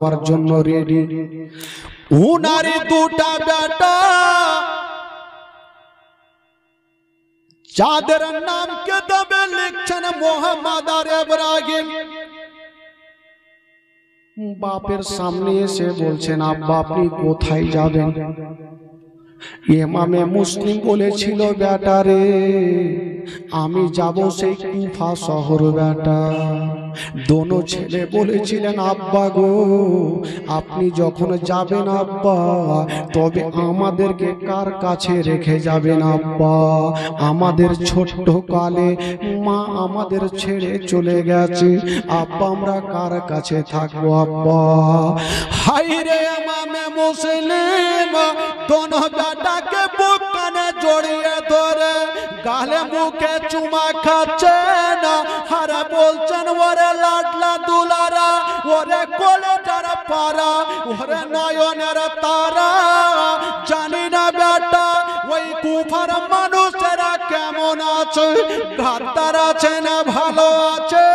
যাওয়ার জন্য রেডি। উনারি দুটা বেটা যাদের নাম কিতাবে লিখছেন মোহাম্মদ আর ইব্রাহিম, বাপের সামনে এসে বলছেন আব্বা আপনি কোথায় যাবেন? ইমামে মুসলিম বলেছিল বেটা রে আমি যাব সেই কুফা শহর বেটা। দোনো ছেলে বলেছিলেন আব্বা গো আপনি যখন যাবেন আব্বা তবে আমাদেরকে কার কাছে রেখে যাবেন আব্বা? আমাদের ছোট্ট কালে মা আমাদের ছেড়ে চলে গেছে আব্বা, আমরা কার কাছে থাকবো আব্বা? হায় রে ইমামে মুসলিম দোনো বেটাকে বুক কানে জড়িয়ে ধরে গালে মুখে চুমা খাচ্ছেন আর বলছেন ওরে লাডলা দুলারা, ওরে কলেজার পারা, ওরে নয়নের তারা, জানি না বেটা ওই কুফার মানুষেরা কেমন আছে, গাদ্দার আছে না ভালো আছে,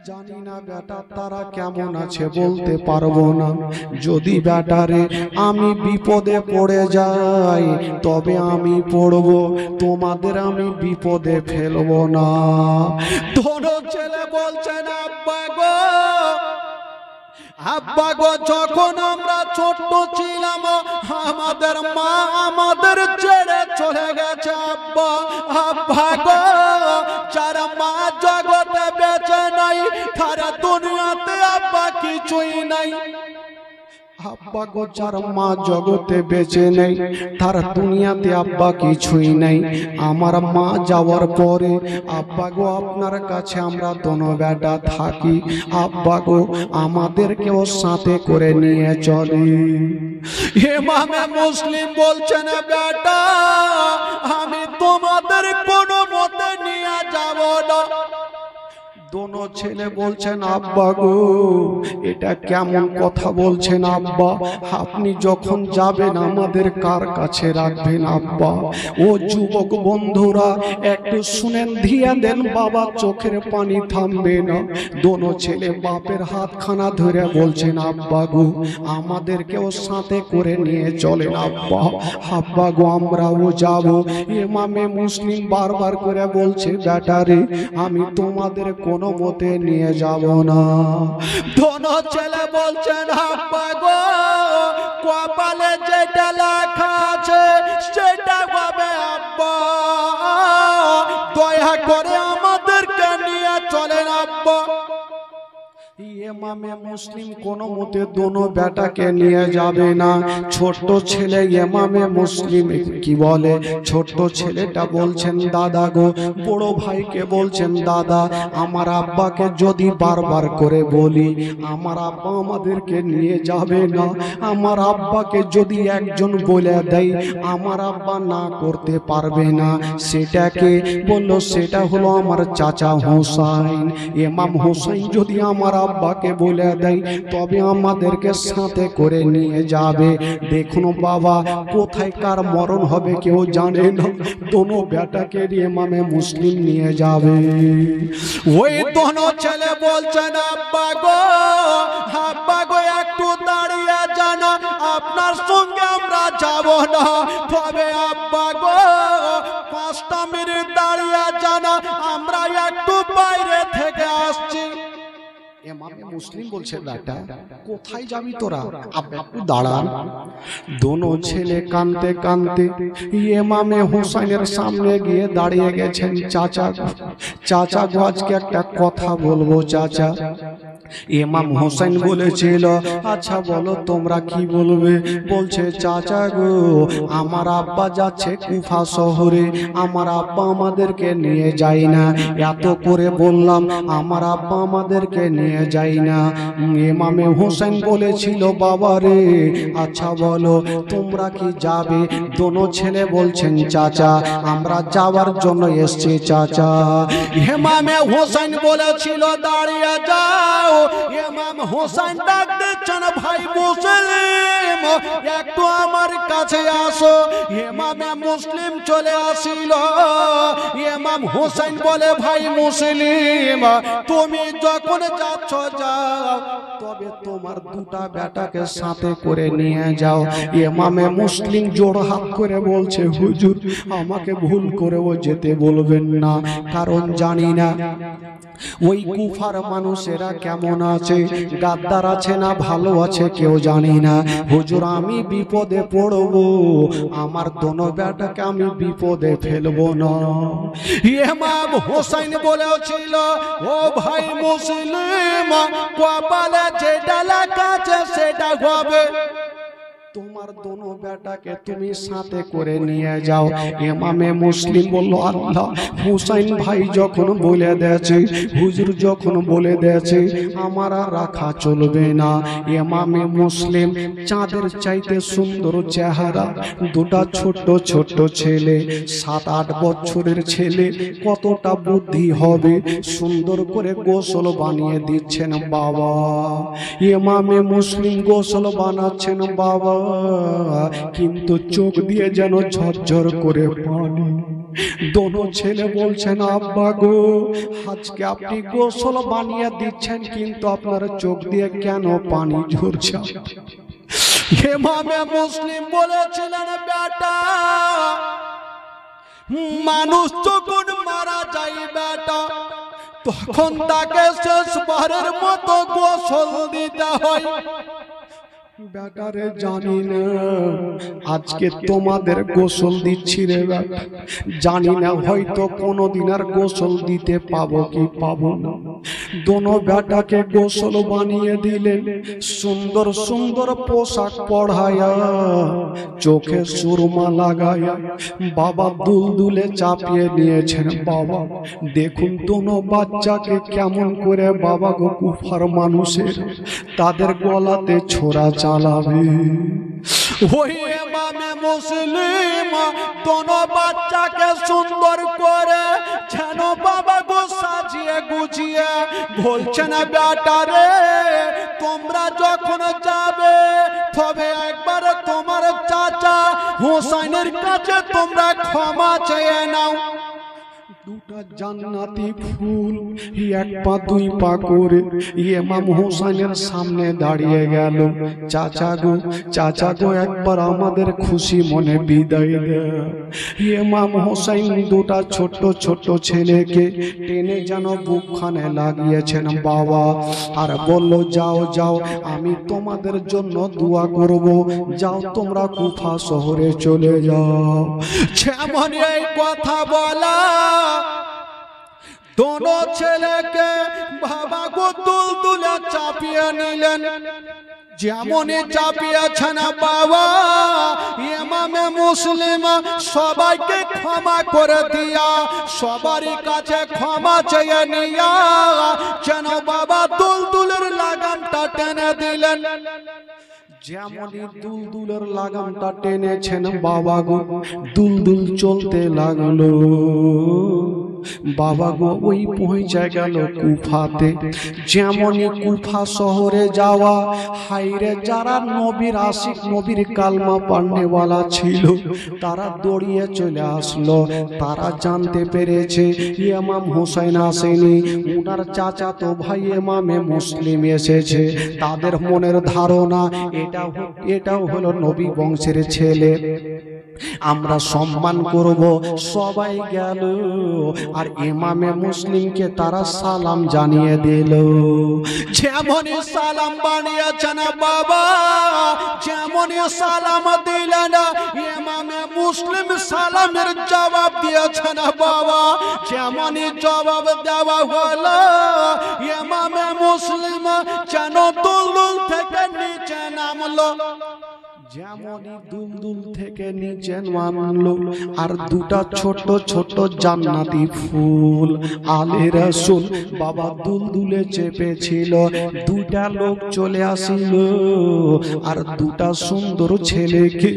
জানি না বেটা তারা কেমন আছে বলতে পারবো না। যদি বেটারে আমি বিপদে পড়ে যাই তবে আমি পড়বো, তোমাদের আমি বিপদে ফেলবো না। দোনো ছেলে বলছেন আব্বা গো আব্বা গো যখন আমরা ছোট্ট ছিলাম আমাদের মা আমাদের ছেড়ে চলে গেছে আব্বা। আব্বা গো যারা মা জগতে বেঁচে নাই তার দুনিয়াতে আব্বা কিছুই নাই। আব্বা গো যার মা জগতে বেঁচে নেই তার দুনিয়াতে আব্বা কিছুই নাই। আমার মা যাওয়ার পরে আব্বা গো আপনার কাছে আমরা দোনো বেটা থাকি, আব্বা গো আমাদেরকেও সাথে করে নিয়ে চলে। ইমামে মুসলিম বলছেন বেটা আমি তোমাদের কোনো মতে নিয়ে যাব না। দোনো ছেলে বলছেন আব্বা গো এটা কেমন কথা বলছেন আব্বা, আপনি যখন যাবেন আমাদের কার কাছে রাখবেন আব্বা? ও যুবক বন্ধুরা একটু শুনেন দিয়ে দেন বাবা চোখের পানি থামবে না। দোনো ছেলে বাপের হাতখানা ধরে বলছেন আব্বা গো আমাদেরকেও সাথে করে নিয়ে চলেন আব্বা, আব্বা গো আমরাও যাব। ইমামে মুসলিম বারবার করে বলছে বেটা রে আমি তোমাদের কোনো মতে নিয়ে যাব না। দোনো ছেলে বলছেন আব্বা গো কপালে যেটা লেখা আছে সেটা হবে আব্বা, দয়া করে আমাদেরকে নিয়ে চলেন আব্বা। ইমামে মুসলিম কোনো মতে দোনো বেটাকে নিয়ে যাবে না। ছোট্ট ছেলে ইমামে মুসলিম কি বলে, ছোট্ট ছেলেটা বলছেন দাদা গো, বড় ভাইকে বলছেন দাদা আমার আব্বাকে যদি বারবার করে বলি আমার আব্বা আমাদেরকে নিয়ে যাবে না, আমার আব্বাকে যদি একজন বলে দেয় আমার আব্বা না করতে পারবে না, সেটাকে বলল সেটা হলো আমার চাচা হোসাইন। ইমাম হোসাইন যদি আমার আব্বাকে বলে দেয় তবে আমাদেরকে সাথে করে নিয়ে যাবে। দেখুন বাবা কোথায় কার মরণ হবে কেউ জানে না, দোনো বেটাকে ইমামে মুসলিম নিয়ে যাবে। ওই দোনো ছেলে বলছেন আব্বা গো একটু দাঁড়িয়ে যান, আপনার সঙ্গে আমরা যাব না, তবে আব্বা গো 5টা মিনিট দাঁড়িয়ে যান আমরা একটু বাইরে থেকে আসছি। ইমামে মুসলিম বলছে বেটা কোথায় যাবি তোরা, একটু দাঁড়ান। দোনো ছেলে কাঁদতে কাঁদতে ইমামে হোসেনের সামনে গিয়ে দাঁড়িয়ে গেছেন। চাচা গো আজকে একটা কথা বলবো চাচা। ইমাম হোসেন বলেছিল আচ্ছা বলো তোমরা কি বলবে? বলছে চাচা গো আমার আব্বা যাচ্ছে কুফা শহরে, আমার আব্বা আমাদেরকে নিয়ে যায় না, এত করে বললাম আমার আব্বা আমাদেরকে নিয়ে যায় না। ইমামে হোসেন বলেছিল বাবা রে আচ্ছা বলো তোমরা কি যাবে? দোনো ছেলে বলছেন চাচা আমরা যাওয়ার জন্য এসেছি চাচা। ইমামে হোসেন বলেছিল দাঁড়িয়ে যাও। ইমাম হোসেন ডাক দিচ্ছেন ভাই মুসলিম মুসলিম একটু আমার কাছে আসো। ইমামে মুসলিম চলে আসিল। ইমাম হোসেন বলে, ভাই মুসলিম, তুমি যখন যাচ্ছ যাও, তবে তোমার দুটা বেটাকে সাথে করে নিয়ে যাও। ইমামে মুসলিম জোড় হাত করে বলছে, হুজুর আমাকে ভুল করেও যেতে বলবেন না, কারণ জানি না ওই কুফার মানুষেরা কেমন আছে, গাদ্দার আছে না ভালো আছে কেউ জানি না। হুজুর আমি বিপদে পড়ব, আমার দোনো বেটাকে আমি বিপদে ফেলবো না। ইমাম হোসেন বলেছিল, ও ভাই মুসলিম, কপালে যেটা লেখা আছে সেটা হবে, তোমার দোনো বেটাকে তুমি সাথে করে নিয়ে যাও। ইমামে মুসলিম বলল, আল্লাহ, হুসাইন ভাই যখন বলে দিয়েছে, হুজুর যখন বলে দিয়েছে, আমার আর রাখা চলবে না। ইমামে মুসলিম চাঁদের চাইতে সুন্দর চেহারা, দুটা ছোট ছোট ছেলে, 7-8 বছরের ছেলে, কতটা বুদ্ধি হবে, সুন্দর করে গোসল বানিয়ে দিচ্ছেন বাবা। ইমামে মুসলিম গোসল বানাচ্ছেন বাবা, কিন্তু চোখ দিয়ে যেন ঝরঝর করে পানি। দোনো ছেলে বলছেন, আব্বা গো, আজকে আপনি গোসল বানিয়ে দিচ্ছেন, কিন্তু আপনার চোখ দিয়ে কেন পানি ঝরছে? ইমামে মুসলিম বলেছিলেন, বেটা, মানুষ যখন মারা যায় বেটা, তখন তাকে শেষবারের মতো গোসল দিতে হয়। বেটারে জানি না আজকে তোমাদের গোসল দিচ্ছি রে বেটা, জানি না হয়তো কোনোদিন আর গোসল দিতে পাবো কি পাবো না। দোনো বেটাকে গোসল বানিয়ে দিলেন, সুন্দর সুন্দর পোশাক পরায়া, চোখে সুরমা লাগায়া বাবা দুলদুলে চাপিয়ে নিয়েছেন। বাবা দেখুন দোনো বাচ্চাকে কেমন করে বাবা গো কুফার মানুষের তাদের গলাতে ছোরা চালাবে। ওই ইমামে মুসলিম দোনো বাচ্চাকে সুন্দর করে যেন বাবা গো সাজিয়ে গুছিয়ে বলছেন, বেটা রে, তোমরা যখন যাবে তবে একবার তোমার চাচা হোসেনের কাছে তোমরা ক্ষমা চেয়ে নাও। দুটা জান্নাতি ফুল এক পা দুই পা করে ইমাম হোসেনের সামনে দাঁড়িয়ে গেল। চাচা গো, চাচা গো, একবার আমাদের খুশি মনে বিদায় দাও। ইমাম হোসেন দুটা ছোট ছোট ছেলেকে টেনে যেন বুকখানে লাগিয়েছেন বাবা, আর বলল, যাও যাও, আমি তোমাদের জন্য দোয়া করব, যাও তোমরা কুফা শহরে চলে যাও। যেমন এই কথা বলা, দোনো ছেলেকে বাবা গো দুলদুলে চাপিয়ে নিলেন। যেমনই চাপিয়েছেন বাবা, ইমামে মুসলিম সবাইকে ক্ষমা করে দিয়া, সবারই কাছে ক্ষমা চেয়ে নিয়া যেন বাবা দুলদুলের লাগামটা টেনে দিলেন। যেমনই দুলদুলের লাগামটা টেনেছেন বাবা গো, দুলদুল চলতে লাগলো। বাবা গো ওই পৌঁছে গেল কুফাতে। যেমনই কুফা শহরে যাওয়া, হাইরে যারা নবীর আশিক, নবীর কালমা পড়নেওয়ালা ছিল, তারা দৌড়িয়ে চলে আসলো। তারা জানতে পেরেছে ইমাম হোসেন আসেনি, উনার চাচাতো ভাই ইমামে মুসলিম এসেছে। তাদের মনের ধারণা এটাও হলো নবী বংশের ছেলে, আমরা সম্মান করব। সবাই গেল আর ইমামে মুসলিমকে তারা সালাম জানিয়ে দিল। যেমনই সালাম বানিয়েছেন বাবা, যেমনই সালাম দিলেন, ইমামে মুসলিম সালামের জবাব দিয়েছেন বাবা। যেমনই জবাব দেওয়া হলো, ইমামে মুসলিম যেন দুলদুল থেকে নিচে নামলো। যেমনই দুলদুল থেকে নিচে নামলো আর দুটা ছোট ছোট জান্নাতি ফুল আলে রাসূল বাবা দুলদুলে চেপেছিল। দুটা লোক চলে আসিল আর দুটা সুন্দর ছেলেকে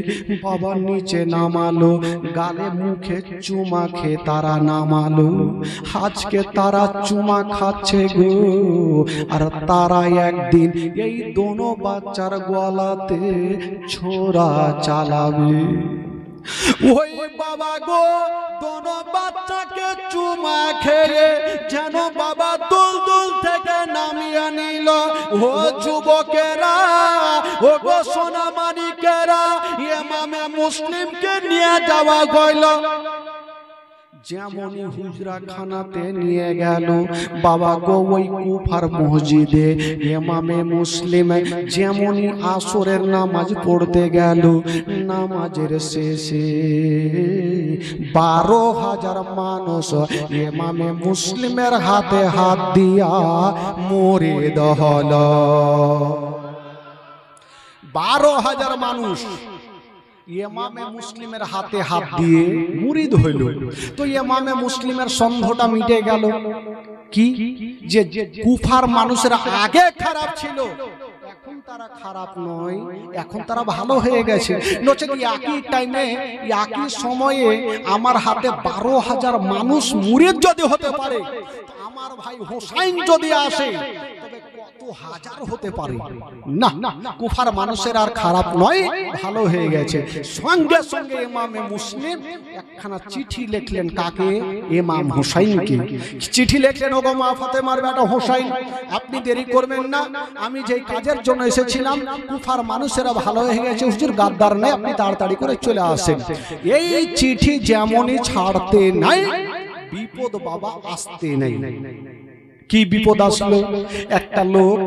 বাবা নিচে নামালো, গালে মুখে চুমা খেয়ে তারা নামালো। আজকে তারা চুমা খাচ্ছে গো, আর তারা একদিন এই দোনো বাচ্চার গলাতে ছোরা চালাবে। ওই বাবা গো দোনো বাচ্চাকে চুমা খেয়ে যেন বাবা দুলদুল থেকে নামিয়ে নিল। ও যুবকেরা, ও গো সোনামানিকেরা, ইমামে মুসলিমকে নিয়ে যাওয়া গেল। যেমনই হুজরা খানাতে নিয়ে গেল বাবা গো ওই কুফার মসজিদে ইমামে মুসলিম যেমনই আসরের নামাজ পড়তে গেল, নামাজের শেষে 12,000 মানুষ ইমামে মুসলিমের হাতে হাত দিয়া মুরিদ হল। 12,000 মানুষ ইমামে মুসলিমের হাতে হাত দিয়ে মুরিদ হইল। তো ইমামে মুসলিমের সন্দেহটা মিটে গেল কি, যে কুফার মানুষেরা আগে খারাপ ছিল, এখন তারা খারাপ নয়, এখন তারা ভালো হয়ে গেছে। নচেত একই টাইমে একই সময়ে আমার হাতে 12,000 মানুষ মুরিদ যদি হতে পারে, আমার ভাই হোসাইন যদি আসে তবে কত হাজার হতে পারে। না, কুফার মানুষের আর খারাপ নয়, ভালো হয়ে গেছে। সঙ্গে সঙ্গে ইমামে মুসলিম একখানা চিঠি লিখলেন। কাকে? ইমাম হোসাইনকে চিঠি লিখলেন, ওগো মা ফাতেমার বেটা হোসাইন, আপনি দেরি করবেন না, আমি যেই কাজের জন্য এসেছিলাম কুফার মানুষেরা ভালো হয়ে গেছে, হুজুর গাদ্দার নেই, আপনি তাড়াতাড়ি করে চলে আসেন। এই চিঠি যেমনই ছাড়তে নাই বিপদ বাবা আসতে নাই। কি বিপদ আসলো? একটা লোক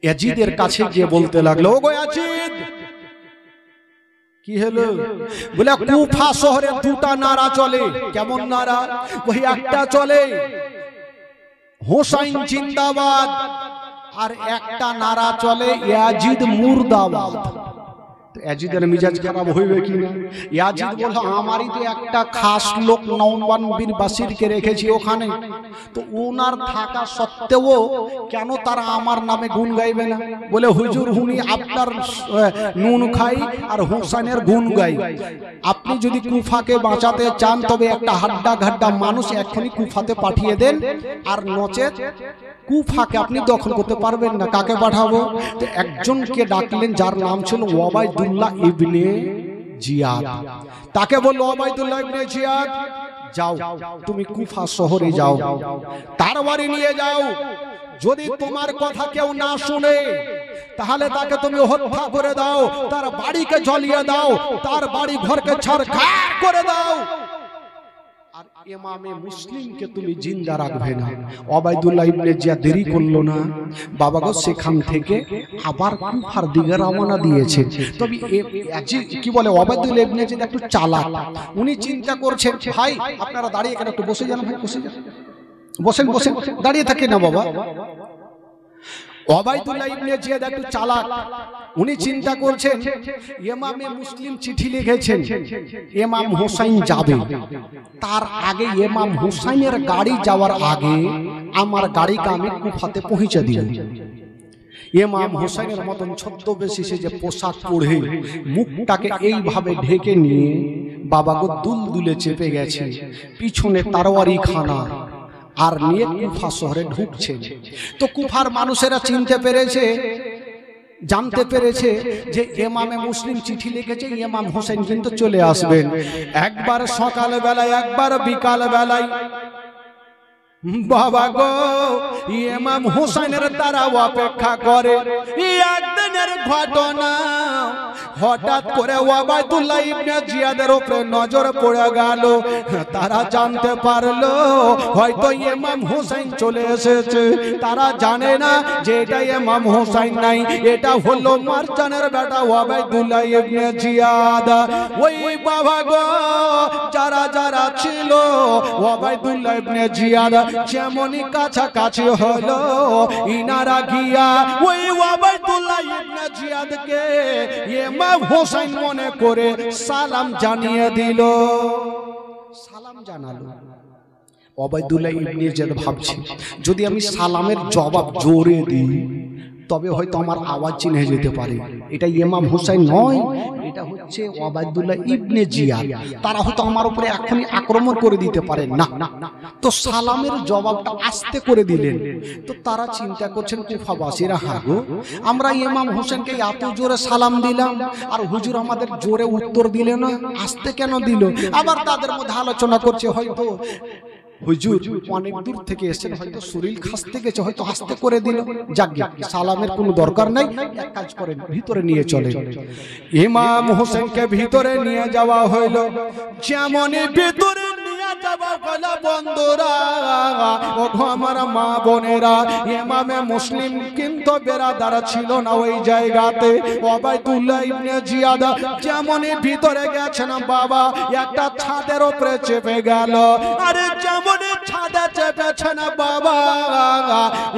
ইয়াজিদের কাছে গিয়ে বলতে লাগলো, ওগো ইয়াজিদ, কি হলো? বলে কুফা শহরে দুটা নারা চলে। কেমন নারা? ওই একটা চলে হোসাইন জিন্দাবাদ, আর একটা নারা চলে ইয়াজিদ মুর্দাবাদ। ইয়াজিদের মিজাজ খারাপ হইবে কি না? ইয়াজিদ বলল, আমারই তো একটা খাস লোক নওমান বিন বাসিরকে রেখেছি ওখানে, তো ওনার থাকা সত্ত্বেও কেন তারা আমার নামে গুণ গাইবে না? বলে হুজুর, উনি আপনার নুন খাই আর হোসেনের গুণ গাই। আপনি যদি কুফাকে বাঁচাতে চান তবে একটা হাড্ডা ঘাড্ডা মানুষ এখনই কুফাতে পাঠিয়ে দেন, আর নচেত কুফাকে আপনি দখল করতে পারবেন না। কাকে পাঠাবো? তো একজনকে ডাকলেন যার নাম ছিল ওবায়দুল্লাহ ইবনে জিয়াদ। তাকে বলল, ওবায়দুল্লাহ ইবনে জিয়াদ, যাও তুমি কুফা শহরে যাও, তার বাড়ি নিয়ে যাও। যদি তোমার কথা কেউ না শুনে তাহলে তাকে তুমি হত্যা করে দাও, তার বাড়িকে জ্বালিয়ে দাও, তার বাড়ি ঘরকে ছারখার করে দাও, আর ইমামে মুসলিমকে তুমি জিন্দা রাখবে না। ওবায়দুল্লাহ ইবনে জিয়াদ দেরি করলো না, বাবা গো সেখান থেকে আবার কুফার দিকে রওনা দিয়েছে। তবে কি বলে, ওবায়দুল্লাহ ইবনে জিয়াদ একটু চালাক। উনি চিন্তা করছেন, ভাই আপনারা দাঁড়িয়ে কেন, একটু বসে যান, ভাই বসে যান, বসেন বসেন, দাঁড়িয়ে থাকে না বাবা। ওবায়দুল্লাহ ইবনে জিয়াদ একটু চালাক। উনি চিন্তা করছেন, ইমামে মুসলিম চিঠি লিখেছেন ইমাম হোসাইন যাবে, তার আগে ইমাম হোসাইনের গাড়ি যাওয়ার আগে আমার গাড়িকে আমি কুফাতে পৌঁছে দিই। ইমাম হোসাইনের মতন ছদ্মবেশী সে যে পোশাক পরে মুখটাকে এইভাবে ঢেকে নিয়ে বাবা গো দুলদুলে চেপে গেছে, পিছনে তারওয়ারি খানা আর নিয়ে কুফা শহরে ঢুকছে। তো কুফার মানুষেরা চিনতে পেরেছে, জানতে পেরেছে যে ইমামে মুসলিম চিঠি লিখেছে, ইমাম হোসেন কিন্তু চলে আসবেন। একবার সকাল বেলায়, একবার বিকাল বেলায়। বাবা গো ইমাম হোসেনের তারা অপেক্ষা করে। একদিনের ঘটনা, হঠাৎ করে ওবায়দুল্লাহ ইবনে জিয়াদের উপরে নজর পড়ে গেল। তারা জানতে পারলো হয়তো ইমাম হোসেন চলে এসেছে। তারা জানে না যে এটা ইমাম হোসেন নাই, এটা হলো মারজানের বেটা ওবায়দুল্লাহ ইবনে জিয়াদ। ওই বাবা গো যারা যারা ছিল ওবায়দুল্লাহ ইবনে জিয়াদ যেমনই কাছাকাছি হলো, ইনারা গিয়া ওই ওবায়দুল্লাহ ওবায়দুল্লাহ ইবনে জিয়াদকে ইমাম হোসেন মনে করে সালাম জানিয়ে দিল। সালাম জানালো। ওবায়দুল্লাহ ইবনে জিয়াদ ভাবছে, যদি আমি সালামের জবাব জোরে দিই তবে হয়তো আমার আওয়াজ চিনে যেতে পারে, এটা ইমাম হোসেন নয়, এটা হচ্ছে ওবায়দুল্লাহ ইবনে জিয়াদ, তারা হয়তো আমার উপরে এখনই আক্রমণ করে দিতে পারে না। তো সালামের জবাবটা আস্তে করে দিলেন। তো তারা চিন্তা করছেন কুফাবাসীরা, হ্যাঁ গো, আমরা ইমাম হোসেনকে এত জোরে সালাম দিলাম আর হুজুর আমাদের জোরে উত্তর দিলে না, আস্তে কেন দিল? আবার তাদের মধ্যে আলোচনা করছে, হয়তো হুজুর অনেক দূর থেকে এসেছেন, হয়তো শরীর খাসতে গেছে, হয়তো আস্তে করে দিল। যাক, সালামের কোনো দরকার নাই, এক কাজ করেন, ভিতরে নিয়ে চলে। ইমাম হোসেনকে ভিতরে নিয়ে যাওয়া হইল। যেমনই ভিতরে নিয়ে যাওয়া হল, বন্ধুরা, ওগো আমার মা বোনেরা, ইমামে মুসলিম কিন্তু বেরাদার ছিল না ওই জায়গাতে। ওবায়দুল্লাহ ইবনে জিয়াদ যেমনই ভিতরে গেছেন, বাবা একটা ছাদের উপরে চেপে গেল। আরে যেমনই ছাদে চেপেছেন বাবা,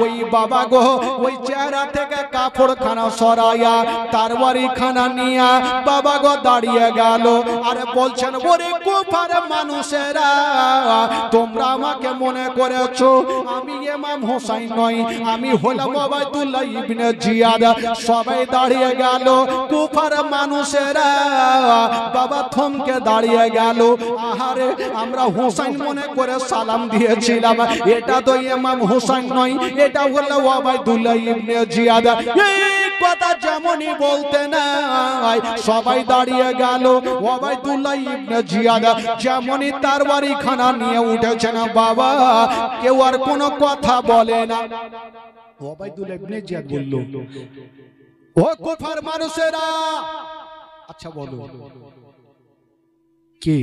ওই বাবা গো ওই চেহারা থেকে কাপড় খানা সরাইয়া তরবারি খানা নিয়া বাবা গো দাঁড়িয়ে গেল। আরে বলছেন, ওরে কুফার মানুষেরা, তোমরা আমাকে মনে করেছো আমি ইমাম হোসেন নই, আমি হলাম ওবায়দুল্লাহ ইবনে জিয়াদ। সবাই দাঁড়িয়ে গেল। কুফার মানুষেরা বাবা থমকে দাঁড়িয়ে গেল। আহারে, আমরা হোসেন মনে করে সালাম দিয়েছিলাম, এটা তো ইমাম হোসেন নয়, এটা হলো ওবায়দুল্লাহ ইবনে জিয়াদ। এই কথা যেমনই বলতে নাই, সবাই দাঁড়িয়ে গেল। ওবায়দুল্লাহ ইবনে জিয়াদ যেমনই তরবারি খানা নিয়ে উঠেছেন বাবা, কেউ আর কোনো কথা বলে না। ওবায়দুল্লাহ ইবনে জিয়াদ বলল, ও কুফার মানুষেরা, আচ্ছা বলো, কে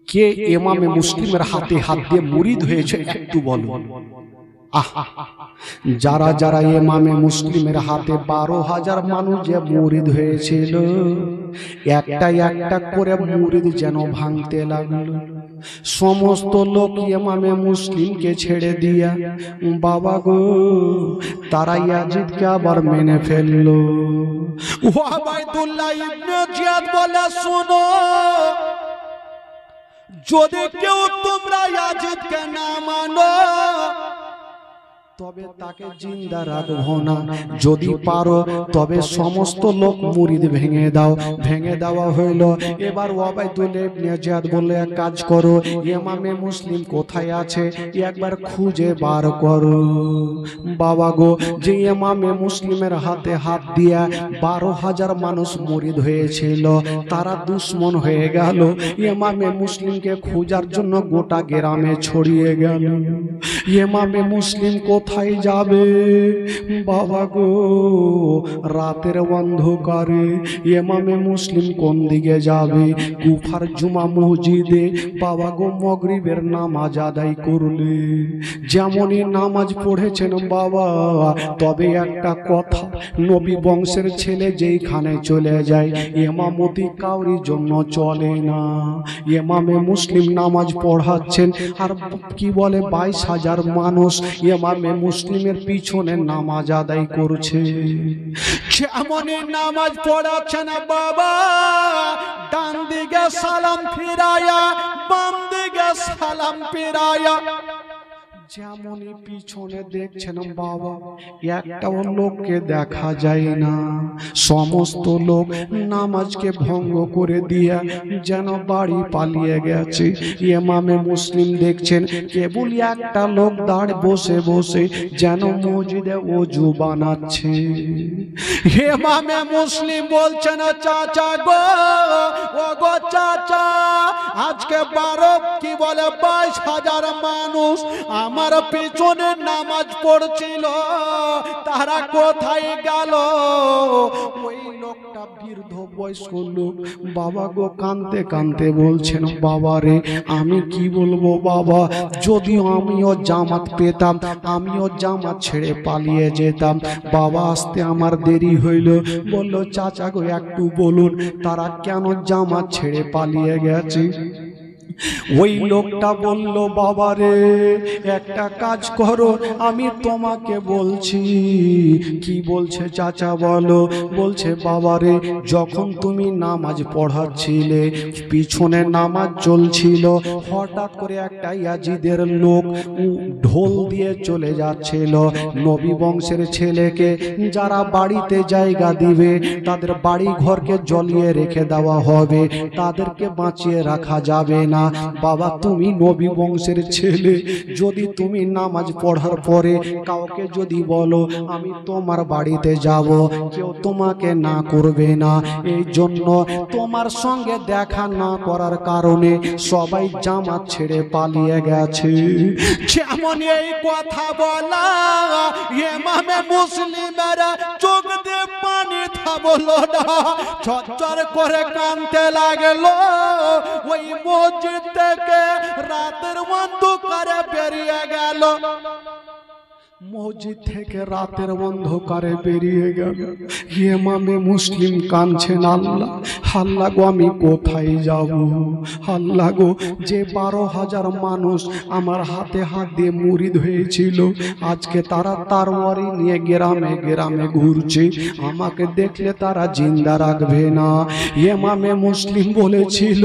কে ইমামে মুসলিমের হাতে হাত দিয়ে মুরিদ হয়েছে একটু বলো। যারা যারা ইমামে মুসলিমের হাতে 12,000 মানুষ যে মুরিদ হয়েছিল, একটা একটা করে মুরিদ যেন ভাঙতে লাগলো। সমস্ত লোক ইমামে মুসলিমকে ছেড়ে দিয়া বাবা গো তারা ইয়াজিদকে আবার মেনে ফেললো। ওবায়দুল্লাহ ইবনে জিয়াদ বলে, শোনো, যদি কেউ তোমরা ইয়াজিদকে না মানো তবে তাকে জিন্দা রাখবো না, যদি পারো তবে সমস্ত লোক মুরিদ ভেঙে দাও। ভেঙে দেওয়া হইল। এবার ওবায়দুল্লাহ ইবনে জিয়াদ বললে, এক কাজ করো, ইমামে মুসলিম কোথায় আছে একবার খুঁজে বার করো। বাবা গো, যে ইমামে মুসলিমের হাতে হাত দিয়া 12,000 মানুষ মুরিদ হয়েছিল, তারা দুশ্মন হয়ে গেল। ইমামে মুসলিমকে খোঁজার জন্য গোটা গ্রামে ছড়িয়ে গেল। ইমামে মুসলিম কোথায় যাবে বাবা গো? রাতের অন্ধকারে ইমামে মুসলিম কোন দিকে যাবে? কুফার জুমা মসজিদে বাবা গো মাগরিবের নামাজ আদায় করলে। যেমনই নামাজ পড়েছেন বাবা, তবে একটা কথা, নবী বংশের ছেলে যেইখানে চলে যায় ইমামতি কাউরির জন্য চলে না। ইমামে মুসলিম নামাজ পড়াচ্ছেন, আর কি বলে 22,000 মানুষ ইমামে মুসলিমের পিছনে নামাজ আদায় করছে। যেমনই নামাজ পড়াচ্ছেন বাবা, ডান দিকে সালাম ফিরায়া, বাম দিকে সালাম ফিরায়া, যেমনই পিছনে দেখছেন বাবা, একটাও লোককে দেখা যায় না। সমস্ত লোক নামাজকে ভঙ্গ করে দিয়া যেন বাড়ি পালিয়ে গেছে। ইমামে মুসলিম দেখছেন কেবল একটা লোক দাঁড় বসে বসে যেন মসজিদে ওযু বানাচ্ছে। ইমামে মুসলিম বলছেন, চাচা গো, ও গো চাচা, আজকে 22,000 মানুষ আমার পেছনে নামাজ পড়ছিল, তারা কোথায় গেল? ওই লোকটা বৃদ্ধ বয়স্ক লোক বাবা গো কাঁদতে কাঁদতে বলছেন, বাবা রে, আমি কি বলবো বাবা, যদিও আমিও জামাত পেতাম আমিও জামাত ছেড়ে পালিয়ে যেতাম। বাবা আসতে আমার দেরি হইল। বলল, চাচা গো একটু বলুন তারা কেন জামাত ছেড়ে পালিয়ে গেছে? ওই লোকটা বলল, বাবা রে একটা কাজ করো, আমি তোমাকে বলছি। কি বলছে চাচা বলো? বলছে, বাবা রে যখন তুমি নামাজ পড়াচ্ছিলে, পিছনে নামাজ চলছিল, হঠাৎ করে একটা ইয়াজিদের লোক ঢোল দিয়ে চলে যাচ্ছিল। নবী বংশের ছেলেকে যারা বাড়িতে জায়গা দিবে তাদের বাড়ি ঘরকে জ্বলিয়ে রেখে দেওয়া হবে, তাদেরকে বাঁচিয়ে রাখা যাবে না। বাবা তুমি নবী বংশের ছেলে, যদি তুমি নামাজ পড়ার পরে কাউকে যদি বলো আমি তোমার বাড়িতে যাব, কেউ তোমাকে না করবে না। এই জন্য তোমার সঙ্গে দেখা না করার কারণে সবাই জামাত ছেড়ে পালিয়ে গেছে। যেমন এই কথা বলা ইমামে মুসলিমেরা চোখ দিয়ে পানি থামলো না, ঝরঝর করে কাঁদতে লাগলো। ওই মসজিদ থেকে রাতের অন্ধকারে বেরিয়ে গেল, মসজিদ থেকে রাতের অন্ধকারে বেরিয়ে গেল। ইমামে মুসলিম কাঁদছেন, আল্লাহ আল্লাহ গো আমি কোথায় যাব? আল্লাহ গো যে 12,000 মানুষ আমার হাতে হাত দিয়ে মুরিদ হয়েছিল, আজকে তারা তারওয়ারি নিয়ে গ্রামে গ্রামে ঘুরছে, আমাকে দেখলে তারা জিন্দা রাখবে না। ইমামে মুসলিম বলেছিল,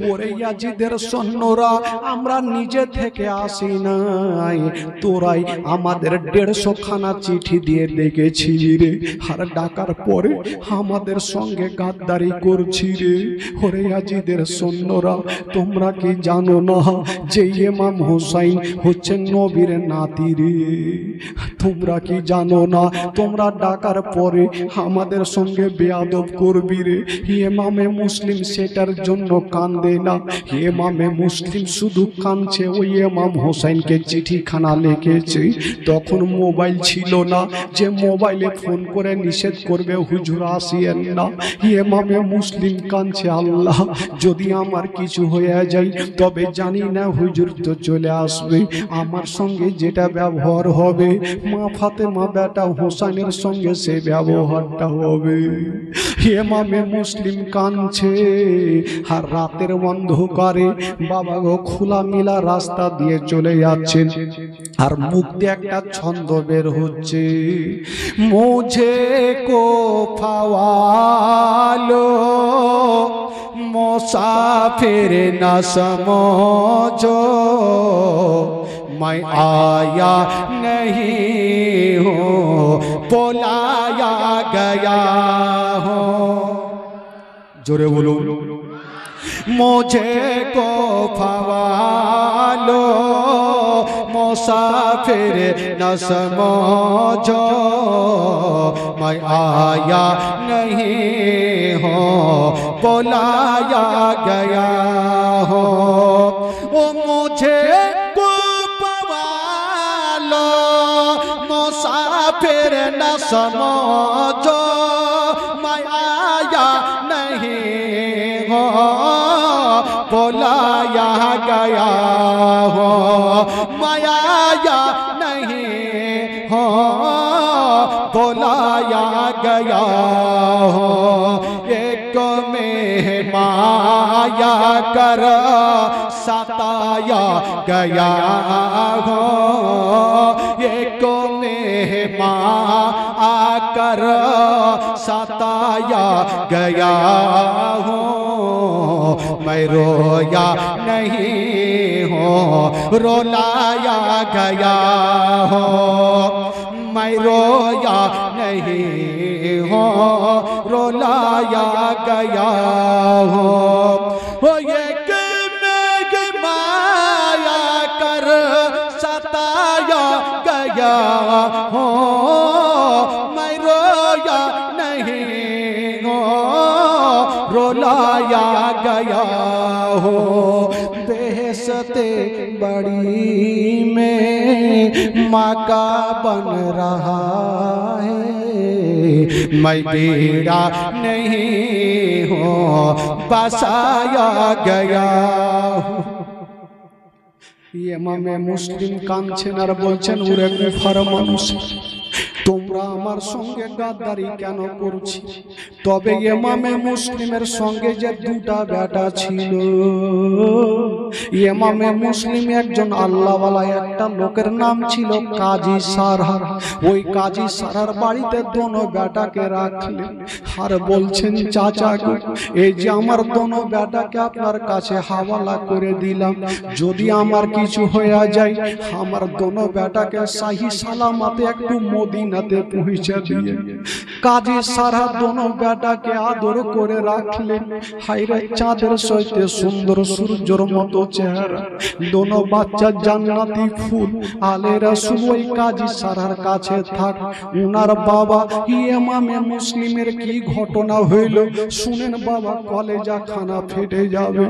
ওরে ইয়াজিদের সৈন্যরা আমরা নিজে থেকে আসি নাই, তোরাই আমাদের 150 খানা চিঠি দিয়ে ডেকেছি রে, আর ডাকার পরে আমাদের সঙ্গে গাদ্দারি করছি রে। ওরে ইয়াজিদের সৈন্যরা তোমরা কি জানো না যে ইমাম হোসাইন হচ্ছেন নবীর নাতি রে? তোমরা কি জানো না তোমরা ডাকার পরে আমাদের সঙ্গে বেয়াদব করবি রে? ইমামে মুসলিম সেটার জন্য কান্দে না, ইমামে মুসলিম শুধু কাঁদছে ওই ইমাম হোসাইনকে চিঠিখানা লিখেছে। তখন মোবাইল ছিল না যে মোবাইলে ফোন করে নিষেধ করবে হুজুর আসিয়েন না। ইমামে মুসলিম কাঁদছে, আল্লাহ যদি আমার কিছু হয়ে যায় তবে জানি না হুজুর তো চলে আসবে, আমার সঙ্গে যেটা ব্যবহার হবে মা ফাতেমা বেটা হোসেনের সঙ্গে সে ব্যবহারটা হবে। ইমামে মুসলিম কাঁদছে, আর রাতের অন্ধকারে বাবা গো খোলামেলা রাস্তা দিয়ে চলে যাচ্ছেন, আর মুখ দিয়ে একটা ছন্দ বের হচ্ছে, মুঝে কো ফাওয়ালো মুসাফির না সমঝো, मैं आया नहीं हूँ बुलाया गया हूँ। जोरे बोलो, मुझे को फवालो मुसाफिर न समझो, मैं आया नहीं हूँ बुलाया गया हूँ। वो मुझे मुसाफिर न समझो, मैं आया नहीं हो बुलाया गया हो, मैं आया नहीं हो बुलाया गया हो। एक में माया कर सताया गया हो, एक आकर सताया गया हूँ, मैं रोया नहीं हूँ रुलाया गया हूँ, मैं रोया नहीं हूँ रुलाया गया हूँ। ये माया कर सताया गया हो, मैं रोया नहीं हो रुलाया गया हो। बेहसते बड़ी में माँ का बन रहा है, मैं बेड़ा नहीं हो बसाया गया हूँ। ইমামে মুসলিম কাঁদছেন আর বলছেন, ওরে কুফার মানুষ তোমরা আমার আমার সঙ্গে গাদ্দারি কেন করছি? তবে ইমামে মুসলিমের সঙ্গে যে দুটা বেটা ছিল, ইমামে মুসলিম একজন আল্লাহওয়ালা একটা লোকের নাম ছিল কাজী সারহার। ওই কাজী সারহার বাড়িতে দোনো বেটাকে রাখলেন আর বলছেন, চাচা গো, এই যে আমার দোনো বেটাকে আপনার কাছে হাওয়ালা করে দিলাম, যদি আমার কিছু হয়ে যায় আমার দোনো বেটাকে শাহী সালামতে একটু মদিনাতে পৌঁছে দিয়ে। কাজী সারহার দোনো বেটাকে আদর করে রাখলেন। হায়রে চাঁদের সইতে সুন্দর সূর্যের মতো চেহারা, দোনো বাচ্চা জান্নাতি ফুল। আলে রাসূল ওই কাজী সারহার কাছে থাক। উনার বাবা ইমামে মুসলিমের কি ঘটনা হইল শুনেন বাবা, কলেজা খানা ফেটে যাবে।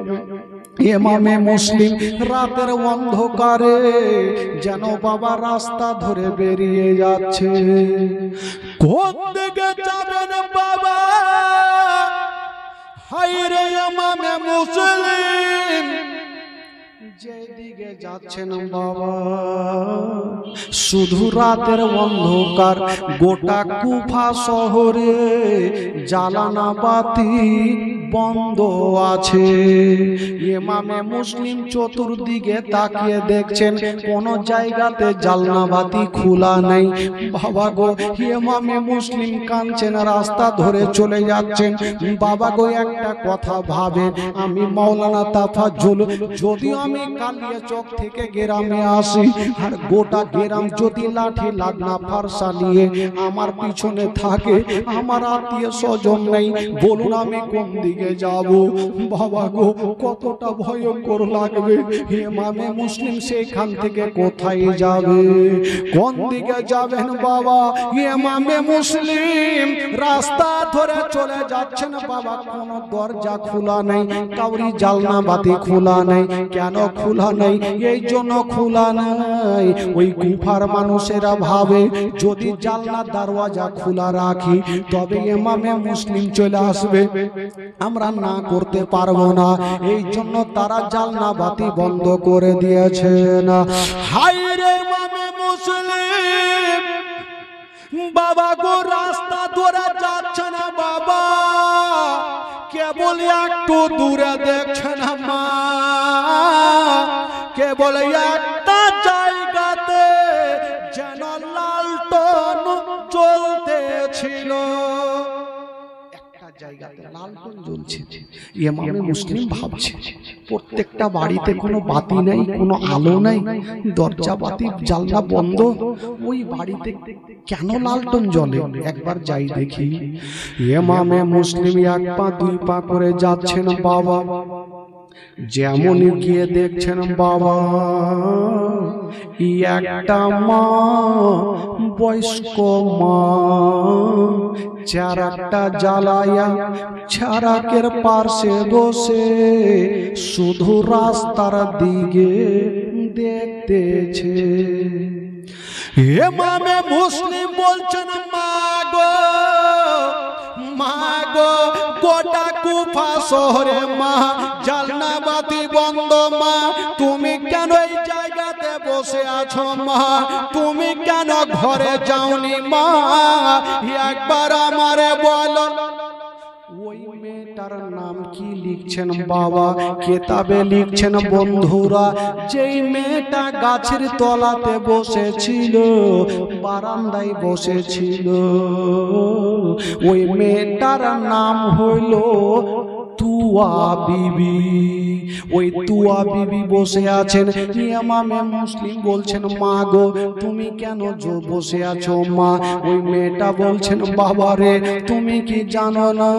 ইমামে মুসলিম রাতের অন্ধকারে যেন বাবা রাস্তা ধরে বেরিয়ে যাচ্ছে। কোন দিকে যাবেন বাবা? হায়রে ইমামে মুসলিম যেদিকে যাচ্ছেন বাবা, শুধু রাতের অন্ধকার। গোটা কুফা শহরে জ্বালানা বাতি বন্ধ আছে। ইমামে মুসলিম চতুর্দিকে তাকিয়ে দেখছেন কোন জায়গাতে জ্বালানা বাতি খোলা নেই। বাবা গো, ইমামে মুসলিম কাঁদছেন, রাস্তা ধরে চলে যাচ্ছেন। বাবা গো, একটা কথা ভাবেন, আমি মাওলানা তাফাজ্জুল, যদিও আমি কালিয়াচক থেকে গ্রামে আসি, আর গোটা গ্রাম যদি লাঠি লাগনা ফারসা নিয়ে আমার পিছনে থাকে, আমার আত্মীয় স্বজন নেই, বলুন আমি কোন দিকে যাব? বাবা গো, কতটা ভয়ঙ্কর লাগবে। ইমামে মুসলিম সেখান থেকে কোথায় যাবে? কোন দিকে যাবেন বাবা? ইমামে মুসলিম রাস্তা ধরে চলে যাচ্ছেন বাবা, কোনো দরজা খোলা নেই, কাউরি জালনা বাতি খোলা নেই। কেন খোলা নেই? এই জন্য খোলা নাই, ওই কুফার মানুষেরা ভাবে যদি জালনা দরওয়াজা খোলা রাখি তবে ইমামে মুসলিম চলে আসবে, আমরা না করতে পারবো না। এই জন্য তারা জালনা বাতি বন্ধ করে দিয়েছে না। হায়রে ইমামে মুসলিম বাবা গো, রাস্তা ধরে যাচ্ছে না বাবা, কেবল একটু দূরে দেখছেন মা, কেবল একটা জায়গাতে যেন লালটন জ্বলতেছিল। জায়গাতে লালটন জ্বলছে। ইমামে মুসলিম ভাবছে প্রত্যেকটা বাড়িতে কোনো বাতি নেই, কোনো আলো নেই, দরজা বাতি জানলা বন্ধ, ওই বাড়িতে কেন লালটন জ্বলে? একবার যাই দেখি। ইমামে মুসলিম এক পা দুই পা করে যাচ্ছেন বাবা, যেমন গিয়ে দেখছেন বাবা, একটা মা, বয়স্ক মা, চারাকটা জ্বালায়া চারাকের পাশে বসে শুধু রাস্তার দিকে দেখতেছে। ইমামে মুসলিম বলছেন, মা গো, মা গো, গোটা কুফা শহরে মা জালনা বাতি বন্ধ, মা তুমি কেন এই জায়গাতে বসে আছো? মা তুমি কেন ঘরে যাওনি? মা একবার আমারে বলো। ওই মেয়েটার নাম কি লিখছেন বাবা? কেতাবে লিখছেন বন্ধুরা, যেই মেয়েটা গাছের তলাতে বসেছিল, বারান্দায় বসেছিল, ওই মেয়েটার নাম হইল তুয়া বিবি। ওই তুয়া বিবি বসে আছেন। ইমামে মুসলিম বলছেন, মা গো তুমি কেন বসে আছো? মা ওই মেয়েটা বলছেন, বাবা রে তুমি কি জানো না,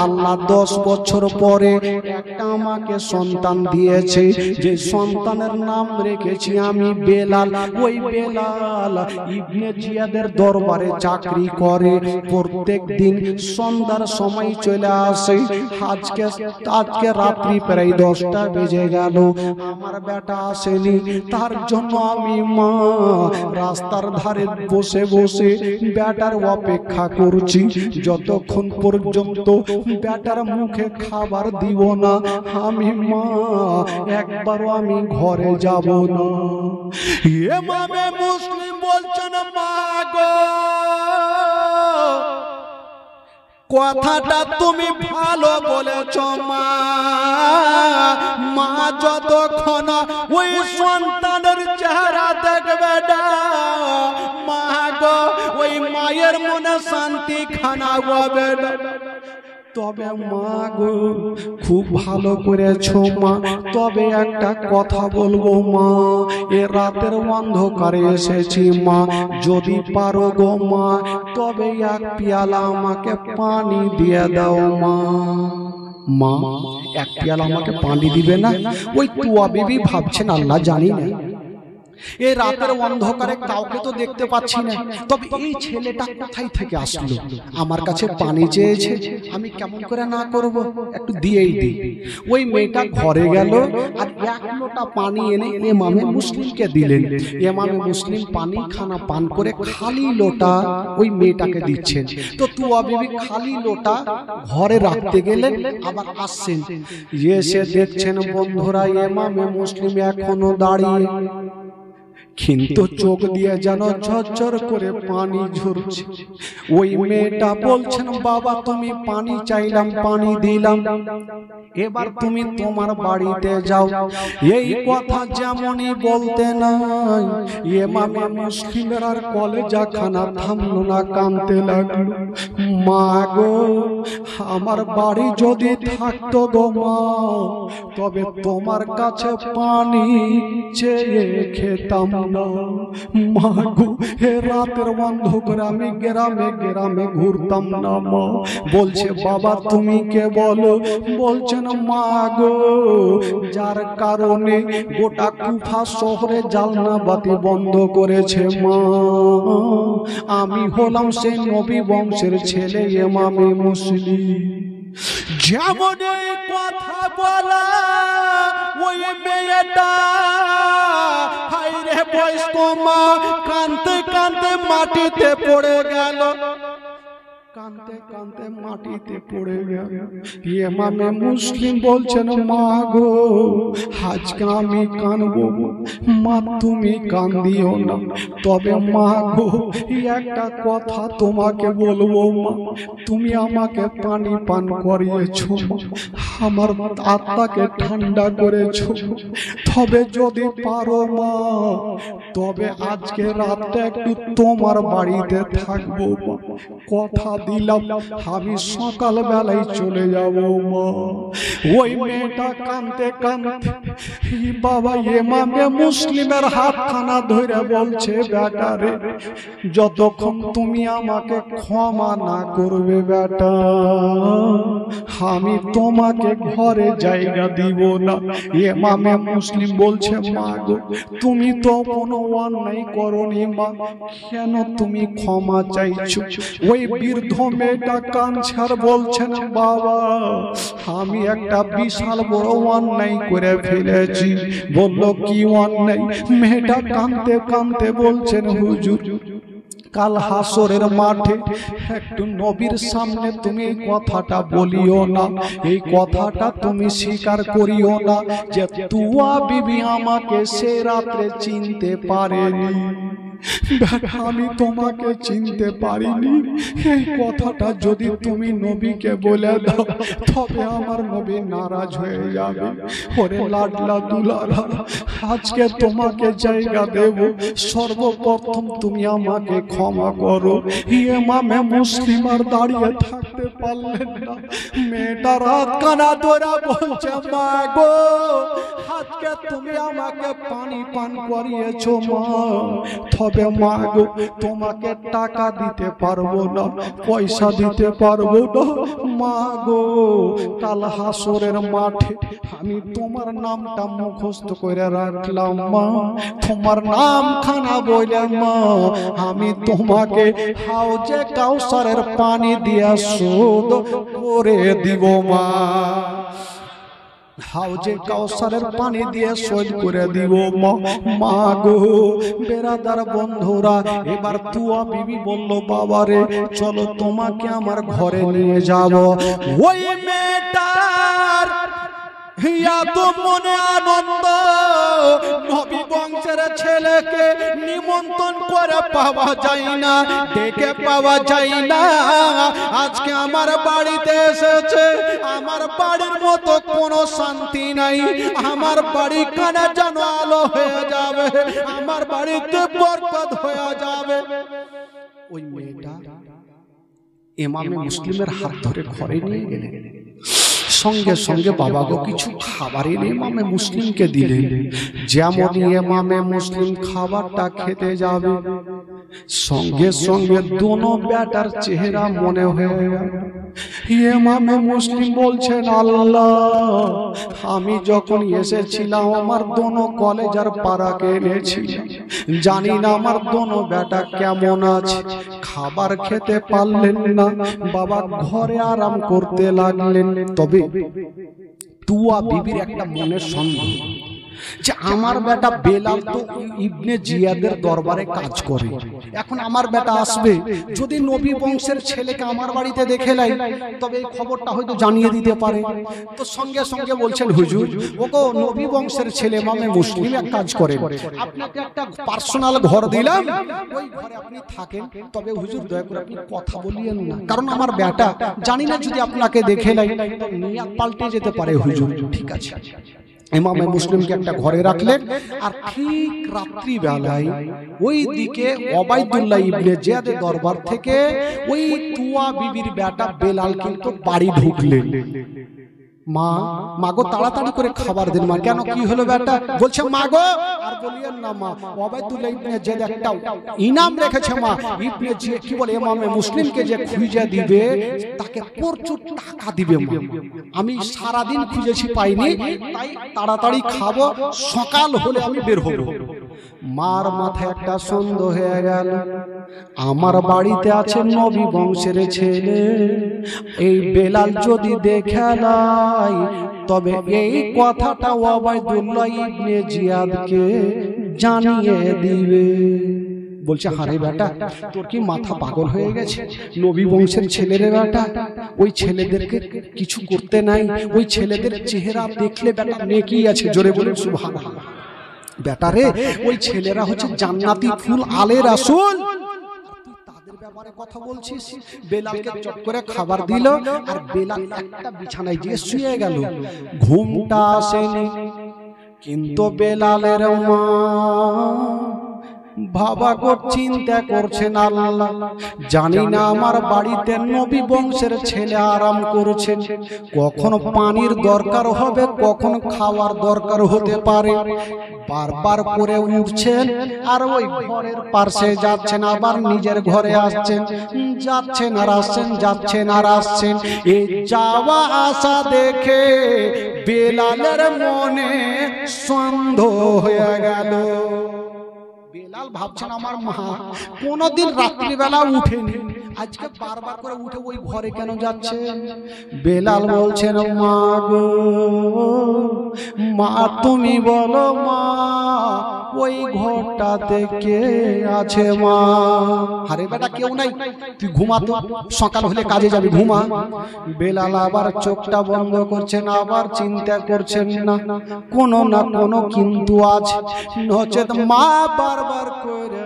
আল্লাহ 10 বছর পরে একটা আমাকে সন্তান দিয়েছে, যে সন্তানের নাম রেখেছি আমি বেলাল। ওই বেলাল ইবনে জিয়াদের দরবারে চাকরি করে, প্রত্যেক দিন সন্ধ্যার সময় চলে আসে। আজকে রাত্রি প্রায় 10টা বেজে গেল, আমার বেটা আসেনি, তার জন্য আমি মা রাস্তার ধারে বসে বসে বেটার অপেক্ষা করছি, যতক্ষণ পর্যন্ত বেটার মুখে খাবার দিব না আমি মা একবারও আমি ঘরে যাব না। ইমামে মুসলিম বলছেন, মা গো কথাটা তুমি ভালো বলেছ মা। মা যতক্ষণ ওই সন্তানের চেহারা দেখবে না মা গো, ওই মায়ের মনে শান্তি খানা হবে না। তবে মা গো খুব ভালো করেছো মা, তবে একটা কথা বলবো মা, এ রাতের অন্ধকারে এসেছি মা, যদি পারো গো মা তবে এক পেয়ালা আমাকে পানি দিয়ে দাও মা। মা এক পেয়ালা আমাকে পানি দিবে না? ওই তুয়া বিবি ভাবছেন আল্লাহ জানি না, এই রাতের অন্ধকারে কাউকে তো দেখতে পাচ্ছি না, তবে এই ছেলেটা কোথায় থেকে আসলো, আমার কাছে পানি চেয়েছে, আমি কেমন করে না করব, একটু দিয়েই দিই। ওই মেয়েটা ঘরে গেল আর এক লোটা পানি এনে ইমামে মুসলিমকে দিলেন। ইমামে মুসলিম পানি খানা পান করে খালি লোটা ওই মেয়েটাকে দিচ্ছেন। তো তুয়া বিবি খালি লোটা ঘরে রাখতে গেলেন, আবার আসছেন, এসে দেখছেন বন্ধুরা ইমামে মুসলিম এখনো দাঁড়িয়ে, কিন্তু চোখ দিয়ে যেন ঝরঝর করে পানি ঝরছে। ওই মেয়েটা বলছেন বাবা তুমি পানি চাইলাম পানি দিলাম, এবার তুমি তোমার বাড়িতে যাও। এই কথা যেমনই বলতে নাই ইমামে মুসলিমের আর কলেজা খানা থামলো না, কাঁদতে লাগলো, মা গো আমার বাড়ি যদি থাকতো গো মা তবে তোমার কাছে পানি চেয়ে খেতাম না। মা গো হে রাতের অন্ধকারে আমি গ্রামে গ্রামে ঘুরতাম না মা। বলছে বাবা তুমি কে বলো? বলছেন মা গো যার কারণে গোটা কুফা শহরে জালনা বাতি বন্ধ করেছে মা, আমি হলাম সেই নবী বংশের ছেলে ইমামে মুসলিম। যেমন কথা বলা ওই মেয়েটা হায়রে বয়স্ক মা কাঁদতে কাঁদতে মাটিতে পড়ে গেল, কাঁদতে কাঁদতে মাটিতে পড়ে গেল। ইমামে মুসলিম বলছেন মা গো আজকে আমি কাঁদবো মা, তুমি কাঁদিও না, তবে মা গো একটা কথা তোমাকে বলবো মা, তুমি আমাকে পানি পান করিয়েছো মা, আমার আত্মাকে ঠান্ডা করেছো, তবে যদি পারো মা তবে আজকে রাতটা একটু তোমার বাড়িতে থাকবো মা, কথা দিলাম আমি সকাল বেলায় চলে যাব মা। ওই মেয়েটা কাঁদতে কাঁদতে বাবা ইমামে মুসলিমের হাতখানা ধরে বলছে বেটা রে যতক্ষণ তুমি আমাকে ক্ষমা না করবে বেটা আমি তোমাকে ঘরে জায়গা দিব না। ইমামে মুসলিম বলছে মা গো তুমি তো কোনো অন্যায় করনি মা, কেন তুমি ক্ষমা চাইছো? ওই বৃদ্ধ মেয়েটা কাঁদছে বলছেন বাবা আমি একটা বিশাল বড় অন্যায় করে ফেলেছি। বলল কি অন্যায়? মেয়েটা কাঁদতে কাঁদতে বলছেন হুজুর কাল হাসরের মাঠে একটু নবীর সামনে তুমি এই কথাটা বলিও না, এই কথাটা তুমি স্বীকার করিও না যে তুয়া বিবি আমাকে সে রাত্রে চিনতে পারেনি। আমি তোমাকে চিনতে পারিনি, এই কথাটা যদি তুমি নবীকে বলে দাও তবে আমার নবী নারাজ হয়ে যাবে। ওরে লাডলা দুলারা আজকে তোমাকে জায়গা দেব, সর্বপ্রথম তুমি আমাকে ক্ষমা করো। ইমামে মুসলিম আর দাঁড়িয়ে থাকতে পারলেন না, মেয়েটা রাত কানা ধরে বলছে মা গো আজকে তুমি আমাকে পানি পান করিয়েছো মা, তবে মা গো তোমাকে টাকা দিতে পারবো না, পয়সা দিতে পারবো না মা গো। কাল হাসরের মাঠে আমি তোমার নামটা মুখস্থ করে রাখলাম মা, তোমার নাম খানা বলে মা আমি তোমাকে হাউজে কাউসারের পানি দিয়া শোধ করে দিব মা, হাউজে কাউসারের পানি দিয়ে শোধ করে দিব মা। মা গো বেরাদার বন্ধুরা এবার তুয়া বিবি বলল বাবারে চলো তোমাকে আমার ঘরে নিয়ে যাব। ওই মেয়েটার এত মনে আনন্দ, নবী বংশের ছেলেকে নিমন্ত্রণ করে পাওয়া যায় না, ডেকে পাওয়া যায় না। আজকে আমার বাড়িতে এসেছে, আমার বাড়ির মতো কোনো শান্তি নাই, আমার বাড়ি কানা যেন আলো হয়ে যাবে, আমার বাড়িতে বরকত হয়ে যাবে। ওই মেয়েটা ইমামে মুসলিমের হাত ধরে ঘরে নিয়ে গেলেন, সঙ্গে সঙ্গে বাবাগো কিছু খাবার এনে ইমামে মুসলিমকে দিলেন। যেমন ইমামে মুসলিম খাবারটা খেতে যাবে, সঙ্গে সঙ্গে দোনো বেটার চেহারা মনে হয়ে গেল। ইমামে মুসলিম বলছেন, আল্লাহ, আমি যখন এসেছিলাম আমার দোনো কলেজার পাড়াকে এনেছিলাম, জানি না আমার দোনো বেটা কেমন আছে। খাবার খেতে পারলেন না, বাবা ঘরে আরাম করতে লাগলেন। তবে তুয়া বিবির একটা মনের সন্দেহ যে আমার বেটা বেলাল তো ইবনে জিয়াদের দরবারে কাজ করে, এখন আমার বেটা আসবে, যদি নবী বংশের ছেলেকে আমার বাড়িতে দেখে লাই তবে এই খবরটা হয়তো জানিয়ে দিতে পারে। তো সঙ্গে সঙ্গে বলছেন, হুজুর, ওগো নবী বংশের ছেলে ইমামে মুসলিম এক কাজ করেন, আপনাকে একটা পার্সোনাল ঘর দিলাম, ওই ঘরে আপনি থাকেন। তবে হুজুর দয়া করে আপনি কথা বলিয়েন না, কারণ আমার বেটা জানি না যদি আপনাকে দেখে লাই নিয়াত পাল্টে যেতে পারে। হুজুর ঠিক আছে। ইমামে মুসলিমকে একটা ঘরে রাখলেন, আর ঠিক রাত্রি বেলায় ওই দিকে ওবাইদুল্লাহ ইবনে জিয়াদের দরবার থেকে ওই তুয়া বিবির বেটা বেলাল কিন্তু বাড়ি ঢুকলেন। মা, মাগো তাড়াতাড়ি করে খাবার দেন। মা, কেন কি হলো বেটা? বলছে, মাগো আর বলিয়েন না মা, ওবাইদুল্লাহ ইবনে জিয়াদ একটা ইনাম রেখেছে মা, ইবনে জিয়াদ কি বলে ইমামে মুসলিমকে যে খুঁজে দিবে তাকে প্রচুর টাকা দিবে মা। আমি সারা দিন খুঁজেছি পাইনি, তাই তাড়াতাড়ি খাবো, সকাল হলে আমি বের হব। মার মাথায় একটা সন্দেহ হয়ে গেল, আমার বাড়িতে আছে নবী বংশের ছেলে, এই বেলাল যদি দেখে নাই তবে এই কথাটা ওবাইদুল্লাহ ইবনে জিয়াদকে জানিয়ে দিবে। বলছে, হারে বেটা, তোর কি মাথা পাগল হয়ে গেছে? নবী বংশের ছেলের বেটা, ওই ছেলেদেরকে কিছু করতে নাই, ওই ছেলেদের চেহারা দেখলে বেটা নেকি আছে, জোরে বলে সুবহানাল্লাহ। বেটা রে, ওই ছেলেরা হচ্ছে জান্নাতি ফুল, আলে রাসূল, তাদের ব্যাপারে কথা বলছিস? বেলালকে চট করে খাবার দিল, আর বেলাল একটা বিছানায় গিয়ে শুয়ে গেল। ঘুমটা আসেনি, কিন্তু বেলালের মা বাবা গো চিন্তা করছেন, আল্লাহ, জানি না আমার বাড়িতে নবী বংশের ছেলে আরাম করছেন, কখন পানির দরকার হবে, কখন খাওয়ার দরকার হতে পারে। বারবার করে উঠছেন, আর ওই ঘরের পাশে যাচ্ছেন, আবার নিজের ঘরে আসছেন, যাচ্ছেন আর আসছেন, যাচ্ছেন আর আসছেন। এই যাওয়া আসা দেখে বেলালের মনে সন্দেহ হয়ে গেল। বেলাল ভাবছেন, আমার মা কোনদিন রাত্রিবেলা উঠেনি, আজকে বারবার করে উঠে ওই ঘরে কেন যাচ্ছে? বেলাল বলছেন, মা গো, মা তুমি বলো মা, ওই ঘরটাতে কে আছে মা? আরে বেটা কেউ নাই, তুই ঘুমা তো, সকাল হলে কাজে যাবি, ঘুমা। বেলাল আবার চোখটা বন্ধ করছেন, আবার চিন্তা করছেন, না কোনো না কোনো কিন্তু আছে, নচেত মা বারবার করে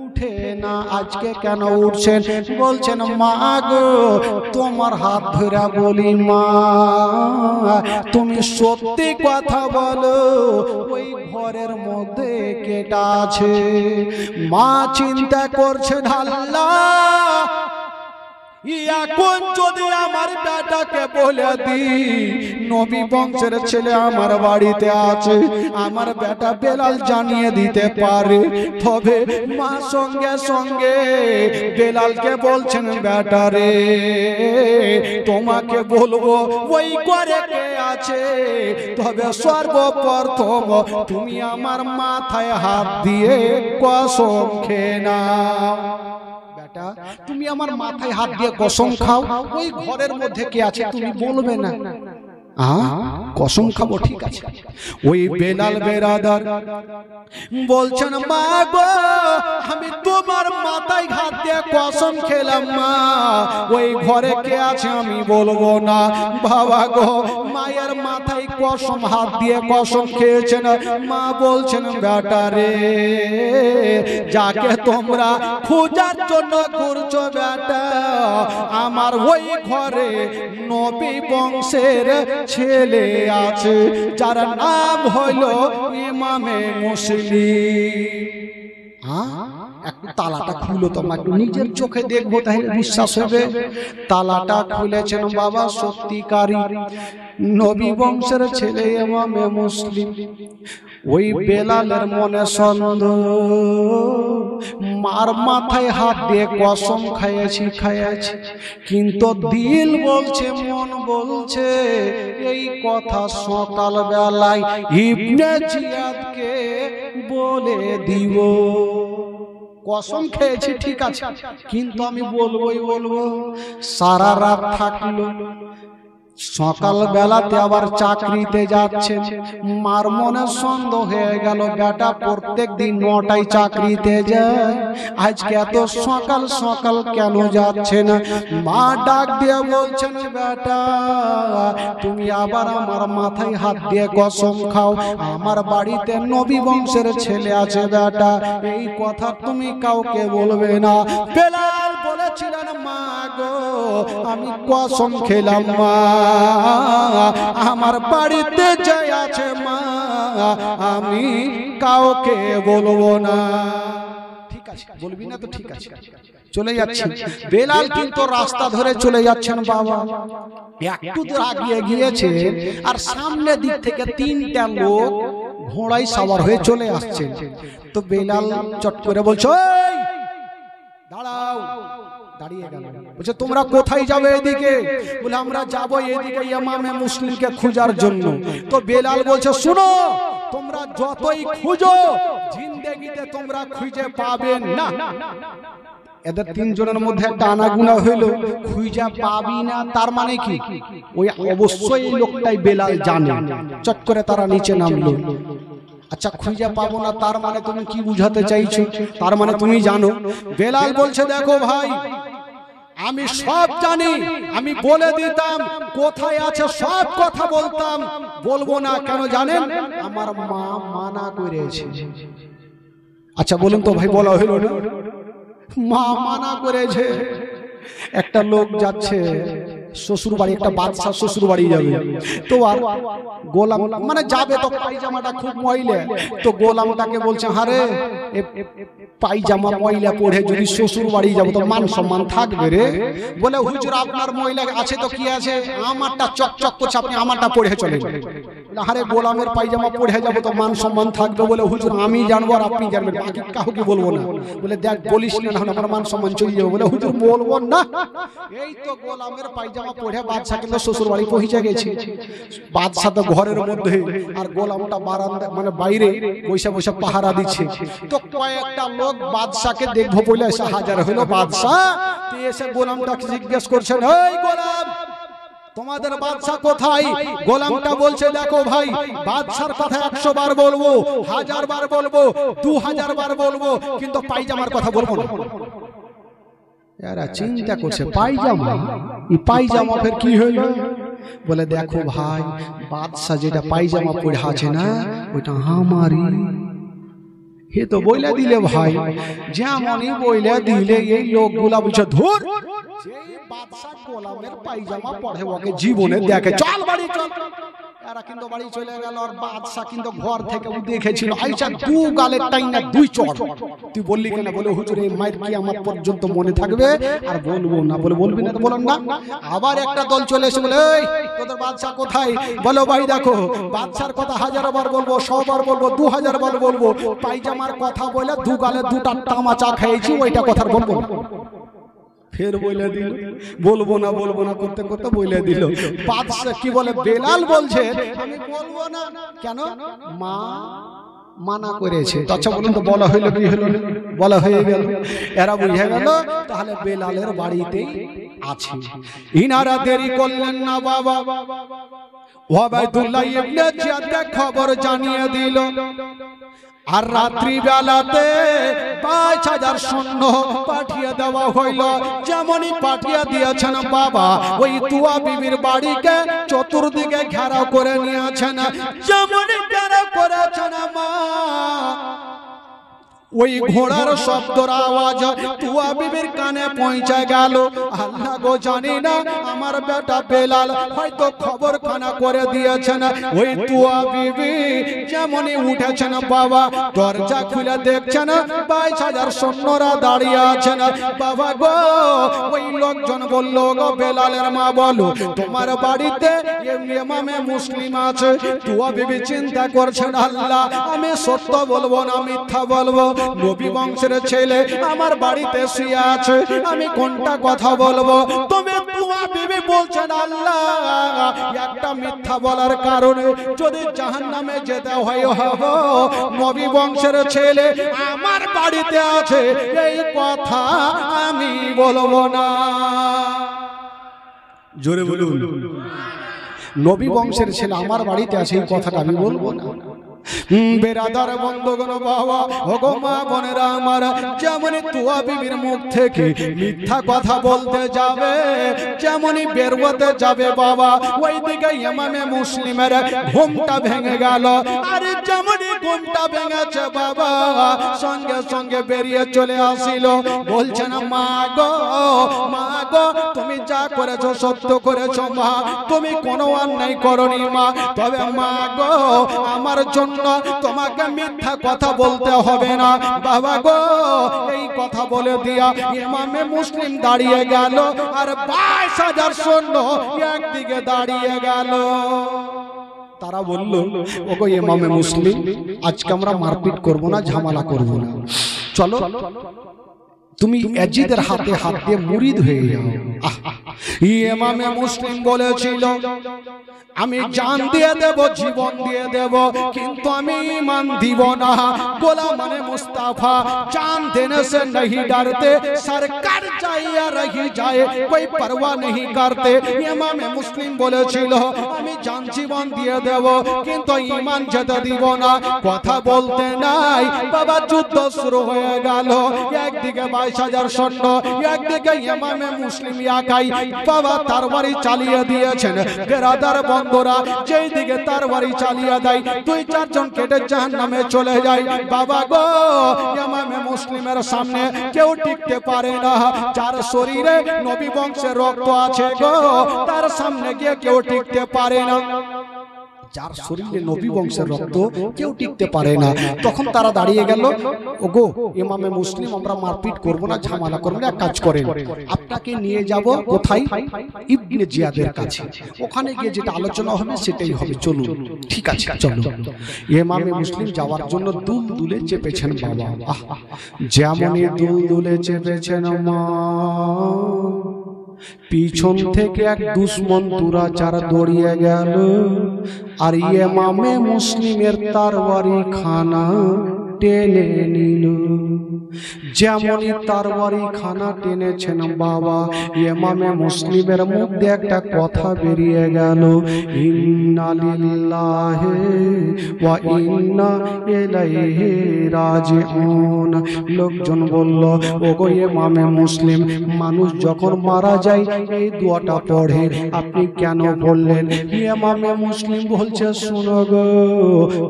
উঠে না, আজকে কেন উঠছেন? বলছেন, মা গো, তোমার হাত ধরে বলি মা, তুমি সত্যি কথা বলো, ওই ঘরের মধ্যে কেটা আছে? মা চিন্তা করছেন, আল্লাহ, এখন যদি আমার বেটাকে বলে দিই নবী বংশের ছেলে আমার বাড়িতে আছে, আমার বেটা বেলাল জানিয়ে দিতে পারে। তবে মা সঙ্গে সঙ্গে বেলালকে বলছেন, বেটা রে, তোমাকে বলবো ওই ঘরে কে আছে, তবে সর্বপ্রথম তুমি আমার মাথায় হাত দিয়ে কসম খেয়ে নাও। তুমি আমার মাথায় হাত দিয়ে কসম খাও, ওই ঘরের মধ্যে কে আছে তুমি বলবে না। কসম খাবো, ঠিক আছে। ওই বেলাল বেরাদার বলছেন, মা গো আমি তোমার মাথায় হাত দিয়ে কসম খেলাম মা, ওই ঘরে কে আছে আমি বলবো না। বাবা গো, মায়ের মাথায় কসম হাত দিয়ে কসম খেয়েছেন। মা বলছেন, বেটা রে, যাকে তোমরা খোঁজার জন্য ঘুরছো বেটা, আমার ওই ঘরে নবী বংশের ছেলে আছে, যার নাম হলো ইমামে মুসলিম। একটু তালাটা খুলো, তোমার একটু নিজের চোখে দেখবো, তাহলে বিশ্বাস হবে। তালাটা খুলেছেন বাবা, সত্যিকারী নবী বংশের ছেলে ইমামে মুসলিম। ওই বেলালের মনে সন্দেহ, মার মাথায় হাত দিয়ে কসম খাইয়েছি, কিন্তু দিল বলছে, মন বলছে এই কথা সকাল বেলায় ইবনে জিয়াদকে বলে দিব। কসম খেয়েছি ঠিক আছে, কিন্তু আমি বলবোই বলবো। সারা রাত থাকলো, সকাল বেলাতে আবার চাকরিতে যাচ্ছেন। মার মনে সন্দেহ হয়ে গেল, বেটা প্রত্যেক দিন 9টায় চাকরিতে যায়, আজকে এত সকাল সকাল কেন যাচ্ছে না? মা ডাক দিয়ে বলছেন, বেটা তুমি আবার আমার মাথায় হাত দিয়ে কসম খাও, আমার বাড়িতে নবী বংশের ছেলে আছে বেটা, এই কথা তুমি কাউকে বলবে না। বেলাল বলেছিলেন, মা গো আমি কসম খেলাম মা, আমার বাড়িতে যাই আছে মা, আমি কাউকে বলবো না। ঠিক আছে, বলবি না তো ঠিক আছে, চলে যাচ্ছেন। বেলাল কিন্তু রাস্তা ধরে চলে যাচ্ছেন বাবা। একটু দূর আগিয়ে গিয়েছে, আর সামনে দিক থেকে 3টা লোক ঘোড়ায় সাওয়ার হয়ে চলে আসছেন। তো বেলাল চট করে বলছে, দাঁড়াও। দাঁড়িয়ে গেল, বলছে তোমরা কোথায় যাবে? এদিকে। বলে আমরা যাব এদিকে ইমামে মুসলিমকে খোঁজার জন্য। তো বেলাল বলছে, শুনো, তোমরা যতই খুঁজো জিন্দেগিতে তোমরা খুঁজে পাবে না। এদের 3 জনের মধ্যে একটা আনাগুনা হইলো, খুঁজে পাবি না তার মানে কি? ওই অবশ্যই এই লোকটাই বেলাল জানে। চট করে তারা নিচে নামলো। আচ্ছা, খুঁজে পাবো না তার মানে তুমি কি বুঝাতে চাইছো? তার মানে তুমি জানো। বেলাল বলছে, দেখো ভাই, আমি সব জানি, আমি বলে দিতাম কোথায় আছে, সব কথা বলতাম, বলবো না কেন জানেন? আমার মা মানা করেছে। আচ্ছা বলুন তো ভাই, বলা হইল না? মা মানা করেছে। একটা লোক যাচ্ছে শ্বশুর বাড়ি, একটা বাদশা শ্বশুর বাড়ি যাবে। তো আর গোলাম মানে যাবে, তো পায়জামাটা খুব ময়লা। তো গোলামটাকে বলছে, হারে পায়জামা ময়লা পরে যদি শ্বশুর বাড়ি যাবো তো মান সম্মান থাকবে রে? বলে, হুজুর আপনার ময়লা আছে তো কি আছে, আমারটা চকচক করছে, আপনি আমারটা পরে চলেন। আরে গোলামের পায়জামা পরে যাবো তো মান সম্মান থাকবে। বলে, হুজুর আমি জানবো আর আপনি জানবেন, বাকি কাউকে বলবো না। বলে, দেখ বলিস না, আমার মান সম্মান চলে যাবে। বলে, হুজুর বলবো না। এই তো গোলামের পায়জামা পরে বাদশা কিন্তু শ্বশুর বাড়ি পৌঁছে গেছে। বাদশা তো ঘরের মধ্যে, আর গোলামটা বারান্দা মানে বাইরে বসে বসে পাহারা দিচ্ছে। তো কয়েকটা লোক বাদশাকে দেখবো বলে এসে হাজার হলো। বাদশা এসে গোলামটাকে জিজ্ঞেস করছেন, এই গোলাম তোমাদের বাদশা কোথায়? গোলামটা বলছে, দেখো ভাই, বাদশার কথা 100 বার বলবো, 1000 বার বলবো, 2000 বার বলবো, কিন্তু পায়জামার কথা বলবো না। এরা চিন্তা করছে, পায়জামা, এই পায়জামা ফের কি হইল? বলে, দেখো ভাই, বাদশা যেটা পায়জামা পরে আছে না, ওইটা আমারই। হে তো বইলা দিলে ভাই, যেমনই বইলা দিলে এই লোকগুলা বলছে, ধুর, সেই বাদশা গোলামের পায়জামা পরে ওকে জীবনে দেখে, চল বাড়ি চল। এরা কিন্তু বাড়ি চলে গেল, আর বাদশা কিন্তু ঘর থেকে দেখেছিল, আইসা 2 গালের টাইনা 2 চড়। তুই বললি কেন? বলে, হুজুর এই মায়ের কি আমার পর্যন্ত মনে থাকবে, আর বলবো না। বলে, বলবি না তো বলেন না। আবার একটা দল চলে এসে বলে, এই তোদের বাদশা কোথায়? বলো ভাই দেখো, বাদশার কথা 1000 বার বলবো, 100 বার বলবো, 2000 বার বলবো, পায়জামার কথা বলে 2 গালে 2টা তামাচা খেয়েছি, ওইটা কথা বলবো না। ফের বলে দিল, বলবো না বলবো না করতে করতে বলে দিল। বাদশা কি বলে, বেলাল বলছে আমি বলবো না কেন? মা মানা করেছে। আচ্ছা বলুন তো, বলা হইলো কি হলো? বলা হয়ে গেল। এরা বুঝে গেল তাহলে বেলালের বাড়িতেই আছে। ইনারা দেরি করলেন না বাবা, ওবাইদুল্লাহ ইবনে জিয়াদকে খবর জানিয়ে দিল। আর রাত্রি বেলাতে ৫,০০০ সৈন্য পাঠিয়ে দেওয়া হইল। যেমনই পাঠিয়ে দিয়েছেন বাবা, ওই তুয়া বিবির বাড়িকে চতুর্দিকে ঘেরাও করে নিয়েছেন। যেমনই ঘেরাও করেছেন মা, ওই ঘোড়ার শব্দের আওয়াজ তুয়া বিবির কানে পৌঁছে গেল। আল্লাহ গো, জানি না আমার বেটা বেলাল হয়তো খবর খানা করে দিয়েছেন। ওই তুয়া বিবি যেমনই উঠেছেন বাবা, দরজা খুলে দেখছেন ২২,০০০ সৈন্যরা দাঁড়িয়ে আছেন। বাবা গো, ওই লোকজন বলল, গো বেলালের মা বলো, তোমার বাড়িতে ইমামে মুসলিম আছে। তুয়া বিবি চিন্তা করছেন, আল্লাহ আমি সত্য বলবো না মিথ্যা বলবো? নবী বংশের ছেলে আমার বাড়িতে শুয়ে আছে, আমি কোনটা কথা বলবো? তবে তুয়া বিবি বলছেন, আল্লাহ একটা মিথ্যা বলার কারণে যদি জাহান্নামে যেতে হয়, নবী বংশের ছেলে আমার বাড়িতে আছে, এই কথা আমি বলবো না। জোরে বলুন, নবী বংশের ছেলে আমার বাড়িতে আছে, এই কথাটা আমি বলবো না। বেরাদার বন্ধুগণ, বাবা ওগো মা বোনেরা আমার, যেমনই তুয়া বিবির মুখ থেকে মিথ্যা কথা বলতে যাবে, যেমনই বের হতে যাবে বাবা, ওইদিকে ইমামে মুসলিমের ঘুমটা ভেঙে গেল। আরে যেমনই ঘুমটা ভেঙেছে বাবা, সঙ্গে সঙ্গে বেরিয়ে চলে আসিল। বলছেন, মা গো তুমি যা করেছো সত্য করেছো মা, তুমি কোনো অন্যায় করনি মা। তবে মা গো, আমার জন্য তোমাকে মিথ্যা কথা বলতে হবে না। বাবা গো, এই কথা বলে দিয়া ইমামে মুসলিম দাঁড়িয়ে গেল, আর ২২,০০০ সৈন্য একদিকে দাঁড়িয়ে গেল। তারা বলল, ওগো ইমামে মুসলিম, আজকে আমরা মারপিট করব না, ঝামেলা করব না, চলো তুমি ইয়াজিদের হাতে হাত দিয়ে মুরিদ হয়ে যাও। ইমামে মুসলিম বলেছিল, আমি জান দিয়ে দেব, জীবন দিয়ে দেব, কিন্তু আমি ঈমান দিব না। গোলাম মানে মুস্তাফা জান देने से नहीं डरते, सरकार चाहिए रही जाए कोई परवाह नहीं करते। ইমামে মুসলিম বলেছিল, আমি জান জীবন দিয়ে দেব, কিন্তু ঈমান যেতে দিব না। কথা বলতে নাই বাবা, যুদ্ধ শুরু হয়ে গেল। একদিকে ২২,০০০ সৈন্য, একদিকে ইমামে মুসলিম একাই বাবা তরবারি চালিয়ে দিয়েছেন। বেরাদার বন্ধুরা, যেই দিকে তরবারি চালিয়ে দেয় ২-৪ জন কেটে জাহান্নামে চলে যায়। বাবা গো, ইমামে মুসলিমের সামনে কেউ টিকতে পারে না। যার শরীরে নবী বংশের রক্ত আছে গো, তার সামনে গিয়ে কেউ টিকতে পারে না। যার শরীরে নবী বংশের রক্ত, কেউ টিকতে পারে না। তখন তারা দাঁড়িয়ে গেল, ওগো ইমামে মুসলিম, আমরা মারপিট করব না, ঝামেলা করব না, এক কাজ করেন, আপনাকে নিয়ে যাব কোথায়? ইবনে জিয়াদের কাছে। ওখানে গিয়ে যেটা আলোচনা হবে সেটাই হবে, চলুন। ঠিক আছে, চলো। ইমামে মুসলিম যাওয়ার জন্য দুল দুলে চেপেছেন বাবা। যেমনই দুল দুলে চেপেছেন মা, পিছন থেকে এক দুশ্মন দুরাচার দৌড়িয়ে গেল, আর ইমামে মুসলিমের তরবারি খানা টেনে নিল। যেমনই তরবারি খানা টেনেছেন বাবা, ইমামে মুসলিমের মধ্যে একটা কথা বেরিয়ে গেল, ইন্না লিল্লাহি ওয়া ইন্না ইলাইহি রাজিউন। লোকজন বলল, ওগো ইমামে মুসলিম, মানুষ যখন মারা যায় এই দোয়াটা পড়ে, আপনি কেন বললেন? ইমামে মুসলিম বলছে, শুনো গো,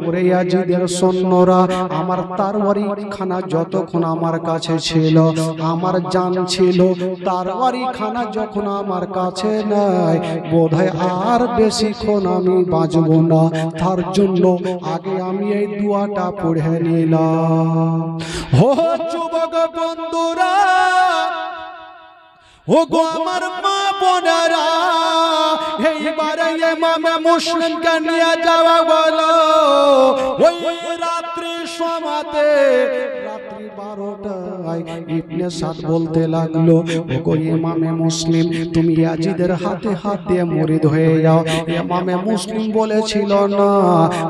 ওরে ইয়াজিদের সৈন্যরা, আমার তরবারি খানা যতক্ষণ আমার কাছে ছিল, আমার জান ছিল, তরবারি খানা যখন আমার কাছে নাই, বোধহয় আর বেশিক্ষণ আমি বাঁচব না। তার জন্য আগে আমি এই দোয়াটা পড়ে নিলাম। ও যুবক বন্ধুরা, ও গো আমার মা বোনেরা, এইবারে ইমামে মুসলিমকে নিয়ে যাওয়া বলো ওই রাত্রি সমাতে, রাত্রি ১২টায় নাই। ইবনে সাদ বলতে লাগলো, ওগো ইমামে মুসলিম, তুমি ইয়াজিদের হাতে হাত দিয়ে মুরিদ হয়ে যাও। ইমামে মুসলিম বলেছিল, না,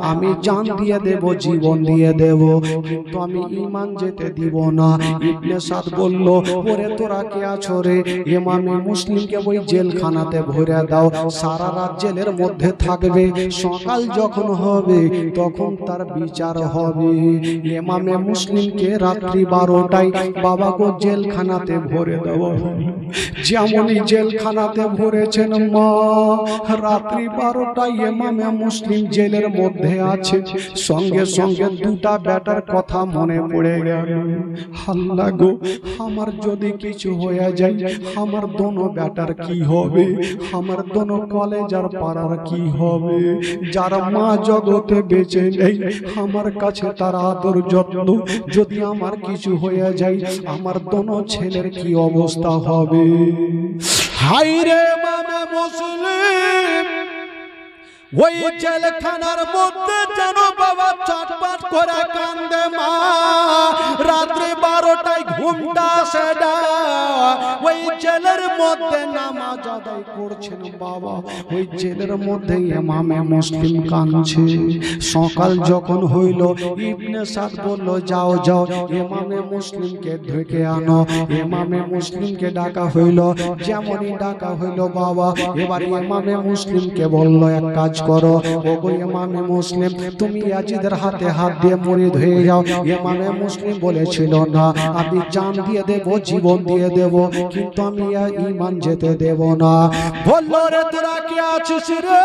আমি জান দিয়ে দেব, জীবন দিয়ে দেব, কিন্তু আমি ঈমান যেতে দিব না। ইবনে সাদ বলল, ওরে তোরা কে আছো রে? ইমামে মুসলিমকে ওই জেলখানাতে ভরে দাও, সারা রাত জেলের মধ্যে থাকবে, সকাল যখন হবে তখন তার বিচার হবে। ইমামে মুসলিমকে রাত্রি 12টায় বাবা গো জেলখানাতে ভরে দেওয়া। যেমনই জেলখানাতে ভরেছেন মা, রাত্রি 12টায় ইমামে মুসলিম জেলের মধ্যে আছে, সঙ্গে সঙ্গে দুটা বেটার কথা মনে পড়ে গেল। আল্লাহ গো, আমার যদি কিছু হয়ে যায় আমার দোনো বেটার কি হবে? আমার দোনো কলেজ আর পাড়ার কি হবে? যারা মা জগতে বেঁচে নেই আমার কাছে তার আদর যত্ন, যদি আমার কিছু হয়ে যায় আমার দোনো ছেলের কি অবস্থা হবে? হায় রে ইমামে মুসলিম, ওই জেলখানার মধ্যে যেন বাবা চটপট করে কান্দে মা। রাত্রি 12টায় ঘুমটা আসে না, ওই জেলের মধ্যে নামাজ আদায় করছেন বাবা, ওই জেলের মধ্যে ইমামে মুসলিম কাঁদছে। সকাল যখন হইল ইবনে সাদ বলল, যাও যাও ইমামে মুসলিমকে ডেকে আনো। ইমামে মুসলিমকে ডাকা হইল, যেমনই ডাকা হইল বাবা, এবার ইমামে মুসলিমকে বলল, এক কাজ করো, ওগো ইমামে মুসলিম, তুমি ইয়াজিদের হাতে হাত দিয়ে মুরিদ হয়ে যাও। ইমামে মুসলিম বলেছিল, না, আমি জান দিয়ে দেব, জীবন দিয়ে দেব, কিন্তু আমি ঈমান যেতে দেব না। বলল, রে তোরা কি আছিস রে?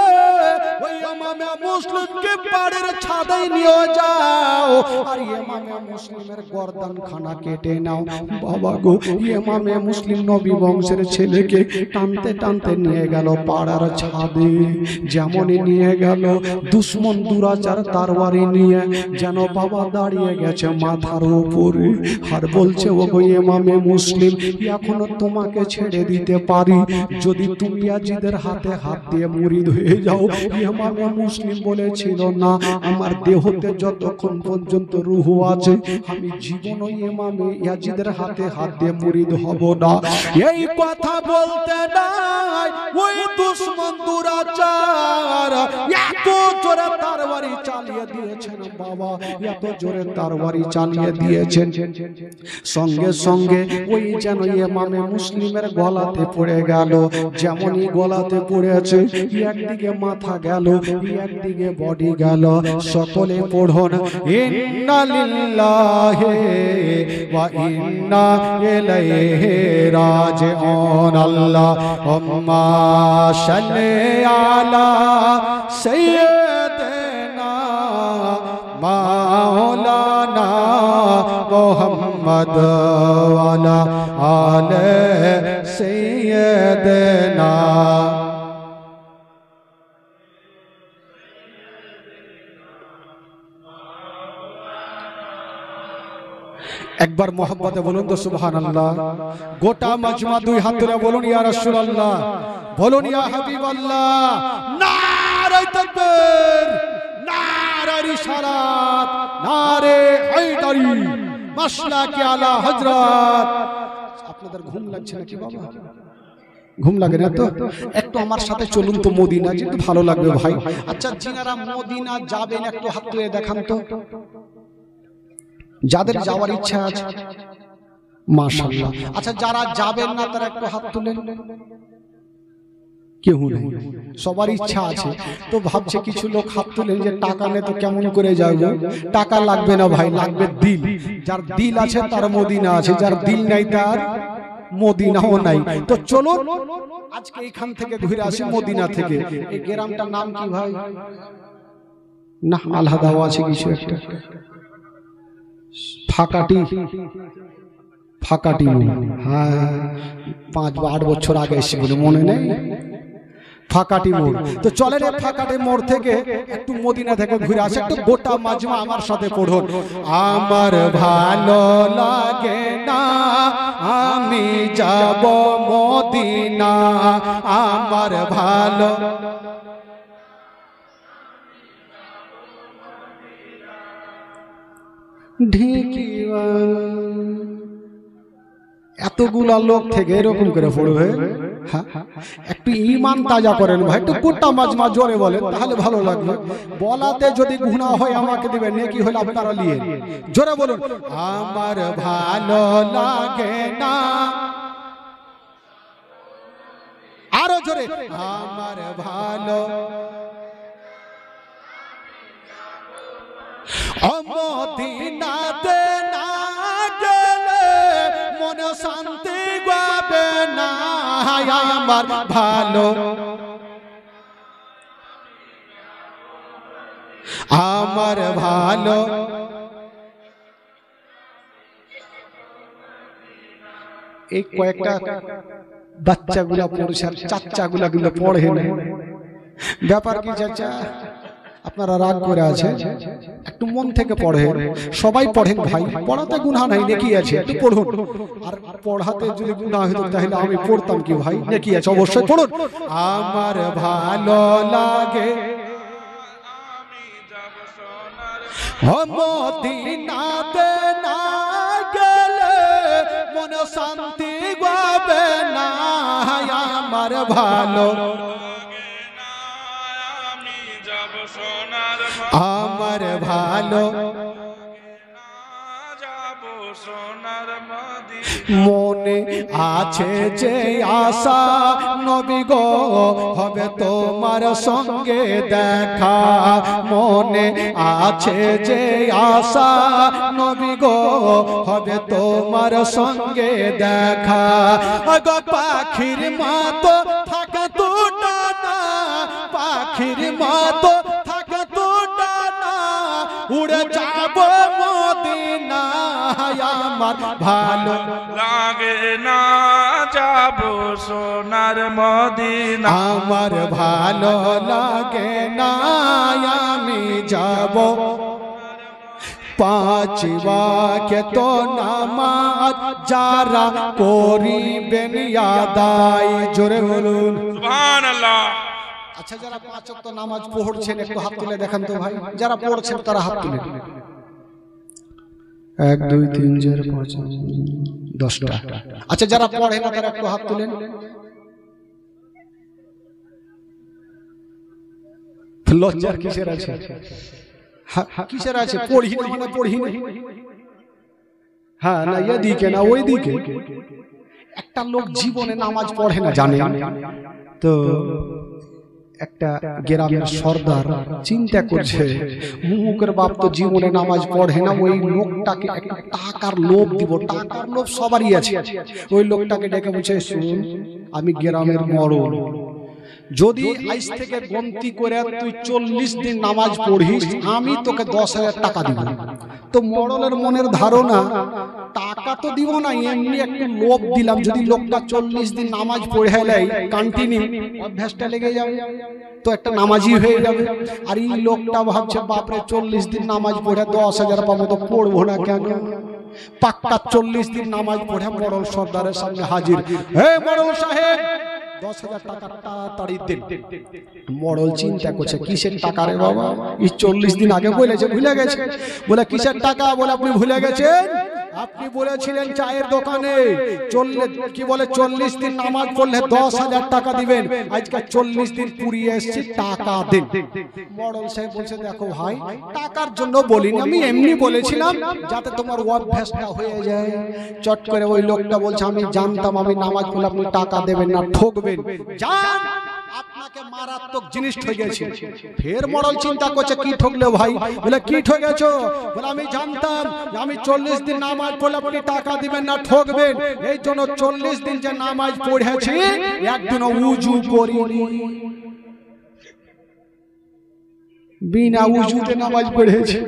ওই ইমামে মুসলিমকে বাড়ির ছাদে নিয়ে যাও আর ইমামে মুসলিমের গর্দান খানা কেটে নাও। বাবা গো, ইমামে মুসলিম নবী বংশের ছেলেকে টানতে টানতে নিয়ে গেল পাড়ার ছাদে। যেমনই নিয়ে গেল, দুশ্মন দুরাচার তরবারি নিয়ে যেন বাবা দাঁড়িয়ে গেছে মাথার উপরে, আর বলছে, ওগো ইমামে মুসলিম, এখনো তোমাকে ছেড়ে দিতে পারি যদি তুমি ইয়াজিদের হাতে হাত দিয়ে মুরিদ হয়ে যাও। ইমামে মুসলিম বলেছিল, না, আমার দেহতে যতক্ষণ পর্যন্ত রূহ আছে আমি জীবনও ইমামে ইয়াজিদের হাতে হাত দিয়ে মুরিদ হব না। এই কথা বলতে নাই ওই দুশ্মন দুরাচার এত জোরে তরবারি চালিয়ে দিয়েছেন বাবা, এত জোরে তরবারি চালিয়ে দিয়েছেন, সঙ্গে সঙ্গে ওই যেন ইমামে মুসলিমের গলাতে পড়ে গেল। যেমনই গলাতে পড়েছে, একদিকে মাথা গেল, একদিকে বডি গেল। সকলে পড়ুন, ইন্না লিল্লাহি ওয়া ইন্না ইলাইহি রাজিউন। আল্লাহুম্মা সাল্লি আলা সাইয়্যিদিনা মাওলানা মুহাম্মদ ওয়া আলা আলি সাইয়্যিদিনা। একবার মোহাম্মদে বলুন তো সুবহানাল্লাহ। গোটা মাজমা দুই হাত তুলে বলুন, ইয়া রাসূলুল্লাহ, বলুন ইয়া হাবিবাল্লাহ। নারে তাকবীর, নারে রিসালাত, নারে হায়দারি, মাসলাকে আলা হযরত। আপনাদের ঘুম লাগছে নাকি বাবা? ঘুম লাগে না তো? একটু আমার সাথে চলুন তো মদিনা, যেতে ভালো লাগবে ভাই। আচ্ছা, যিনারা মদিনা যাবেন একটু হাত তুলে দেখান তো, যাদের যাওয়ার ইচ্ছা আছে, মাশাআল্লাহ। আচ্ছা, যারা যাবেন না তারা একটু হাত তুলেন। কেউ নেই, সবার ইচ্ছা আছে। তো ভাবছে কিছু লোক হাত তুলেন যে টাকা নেই তো কেমন করে যাবো। টাকা লাগবে না ভাই, লাগবে দিল। যার দিল আছে তার মদিনা আছে, যার দিল নাই তার মদিনাও নাই। তো চলো আজকে এখান থেকে ঘুরে আসি, মদিনা থেকে। এই গ্রামটার নাম কি ভাই? না, আলাদা আছে কিছু একটা, ফাঁকাটি, ফাঁকাটি। হ্যাঁ, 5-8 বছর আগে এসে বলে মনে নেই, ফাঁকাটি মোড়। তো চলেন ফাঁকাটি মোড় থেকে একটু মদিনা থেকে ঘুরে আসে। একটু গোটা মাজমা আমার সাথে পড়ুন। আমার ভালো লাগে না আমি যাব মদিনা, আমার ভালো ঢেকিয়া এতগুলা লোক থেকে এরকম করে পড়বে? হ্যাঁ, একটু ঈমান তাজা করেন ভাই, একটু কুট্টা মাজমা জোরে বলেন, তাহলে ভালো লাগবে। বলাতে যদি গুনাহ হয় আমাকে দিবেন, নেকি হলে আপনারা নিয়ে জোরে বলুন, আমার ভালো লাগে না। আরো জোরে, আমার ভালো মদিনাতে না গেলে মন শান্তি পাবে না। আমার ভালো, আমার ভালো, এই কয়েকটা বাচ্চাগুলা পড়ছে আর চাচাগুলা গুলো পড়ে না। ব্যাপার কি চাচা, আপনারা রাগ করে আছে? একটু মন থেকে পড়ে, সবাই পড়েন ভাই, পড়াতে গুনাহ নাই, নেকি আছে, একটু পড়ুন। আর পড়াতে যদি গুনাহ হতো তাহলে আমি পড়তাম কি ভাই? নেকি আছে, অবশ্যই পড়ুন। আমার ভালো লাগে মদিনাতে না গেলে মন শান্তি পাবে না। আমার ভালো, আমার ভালো, মনে আছে যে আশা নবী গো হবে তোমার সঙ্গে দেখা। মনে আছে যে আশা নবী গো হবে তোমার সঙ্গে দেখা। গো পাখির মতো থাকা তো ডানা, পাখির মতো থাকা তো ডানা, উড়ে যাব মদিনায়। আমার ভালো লাগে না যাব সোনার মদিনা। আমার ভালো লাগে না আমি যাব। পাঁচ ওয়াক্ত নামাজ যারা করিবেন আদায়, জোরে বলুন সুবহানাল্লাহ। আচ্ছা, যারা পাঁচ ওয়াক্ত নামাজ পড়ছেন একটু হাত তুলে দেখান তো ভাই। যারা পড়ছেন তারা হাত তুলে। 1 2 3 4 5 10টা। আচ্ছা, যারা পড়ে না তারা একটু হাত তুলেন। লজ্জার কিসের আছে? কিসের আছে? পড়ি না মানে পড়ি না। হ্যাঁ, না এদিকে না ওই দিকে। একটা লোক জীবনে নামাজ পড়ে না, জানে তো? একটা গ্রামের সর্দার চিন্তা করছে, মুখের বাপ তো জীবনে নামাজ পড়ে না, ওই লোকটাকে একটা টাকার লোভ দিব। টাকার লোভ সবারই আছে। ওই লোকটাকে ডেকে বলছে, শুন, আমি গ্রামের মরল, যদি আজ থেকে গন্তি করে তুই 40 দিন নামাজ পড়িস, আমি তোকে 10,000 টাকা দিব। তো মরলের মনের ধারণা, টাকা তো দিব না, এমনি একটু লোভ দিলাম, যদি লোকটা 40 দিন নামাজ পড়ে নেয় কন্টিনিউ, অভ্যাসটা লেগে যাবে, তো একটা নামাজি হয়ে যাবে। আর এই লোকটা ভাবছে, বাপরে 40 দিন নামাজ পড়ে 10,000 পাবো, তো পড়বো না কেন? পাক্কা 40 দিন নামাজ পড়ে মরল সর্দারের সামনে হাজির। হে মরল সাহেব, 10,000 টাকা তাড়াতাড়ি দেন। মরল চিন্তা করছে, কিসের টাকা রে বাবা? এই 40 দিন আগে বলেছে, ভুলে গেছে। বলে, কিসের টাকা? বলে, আপনি ভুলে গেছেন, আপনি বলেছিলেন চায়ের দোকানে 40 দিন নামাজ পড়লে 10,000 টাকা দিবেন, আজকে 40 দিন পুরিয়ে এসেছি, টাকা দেন। মরল সাহেব বলছে, দেখো ভাই, টাকার জন্য বলিনি, আমি এমনি বলেছিলাম যাতে তোমার অভ্যাসটা হয়ে যায়। চট করে ওই লোকটা বলছে, আমি জানতাম আমি নামাজ পড়লে আপনি টাকা দেবেন না, ঠকবেন, জান আপনাকে মারাত্মক জিনিস ঠকেছে। ফের মরল চিন্তা করছে, কি ঠকলে ভাই? বলে, কি ঠকেছো? বলে, আমি জানতাম আমি 40 দিন নামাজ পড়লে আপনি টাকা দিবেন না, ঠকবেন, এই জন্য 40 দিন যে নামাজ পড়েছি একদিনও উজু করিনি। বিনা উজুতে নামাজ পড়েছি।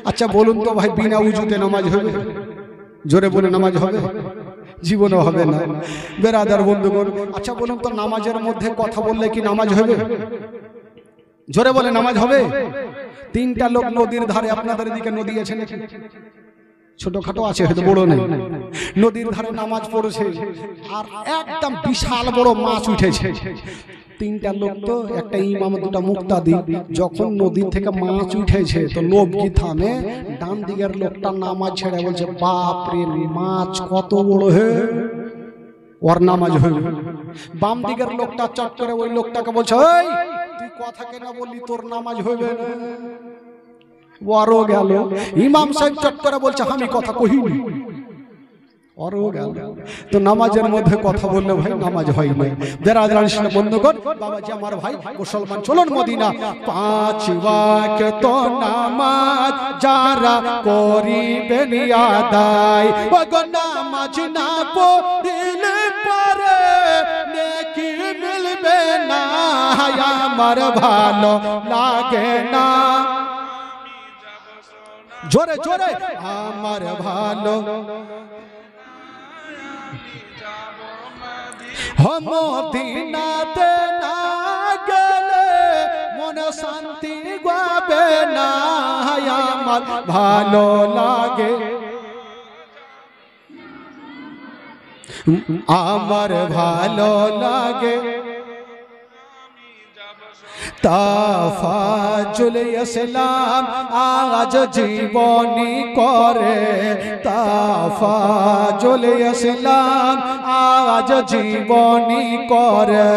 আচ্ছা বলুন তো ভাই, বিনা উজুতে নামাজ হবে? জোরে বলে, নামাজ হবে? জীবনও হবে না। বেরাদার বন্ধুগণ, আচ্ছা বলুন তো, নামাজের মধ্যে কথা বললে কি নামাজ হবে? জোরে বলে, নামাজ হবে? 3টা লোক নদীর ধারে, আপনাদের দিকে নদী আছে নাকি? ছোটখাটো আছে, হয়তো বড় নেই। নদীর ধারে নামাজ পড়েছে, আর একদম বিশাল বড় মাছ উঠেছে। 3টা লোক, তো একটা ইমাম, 2টা মুক্তাদি। যখন নদী থেকে মাছ উঠেছে তো লোভ কি থামে? ডান দিকের লোকটা নামাজ ছেড়ে বলছে, বাপ রে, মাছ কত বড় হে! ওর নামাজ হইবে। বাম দিকের লোকটা চট করে ওই লোকটাকে বলছে, ওই তুই কথা কেন বললি, তোর নামাজ হইবে না। ওরও গেল। ইমাম সাহেব চট করে বলছে, আমি কথা কহিনি। ওরও গেল। তো নামাজের মধ্যে কথা বললে ভাই নামাজ হয় না। বেরাদারান ইসলাম বন্ধুগণ, বাবাজি আমার ভাই মুসলমান, চলুন মদিনা। 5 ওয়াক্ত নামাজ যারা করিবেন আদায়, ওগো নামাজ না পড়িলে পরে নেকি মিলবে না, আমার ভালো লাগে না। জোরে জোরে, আমার ভালো মদিনাতে না গেলে মনে শান্তি পাবে না, আমার ভালো লাগে, আমার ভালো লাগে। তাফাজুল ইসলাম আজ জীবনী করে, তাফাজুল ইসলাম আজ জীবনী করে,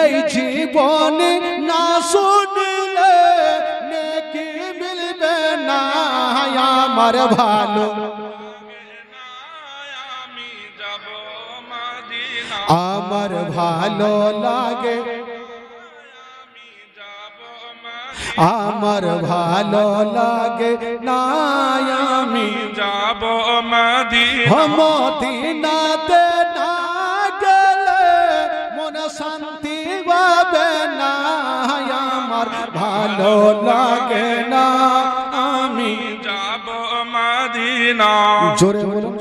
এই জীবনী না শুনলে নেকি মিলবে না, আমার ভালো, আমার ভালো লাগে, আমার ভালো লাগে না, আমি যাব মদিনা। মদিনাতে না গেলে মনে শান্তি পাবে না, আমার ভালো লাগে না, আমি যাব মদিনা। জোরে বলুন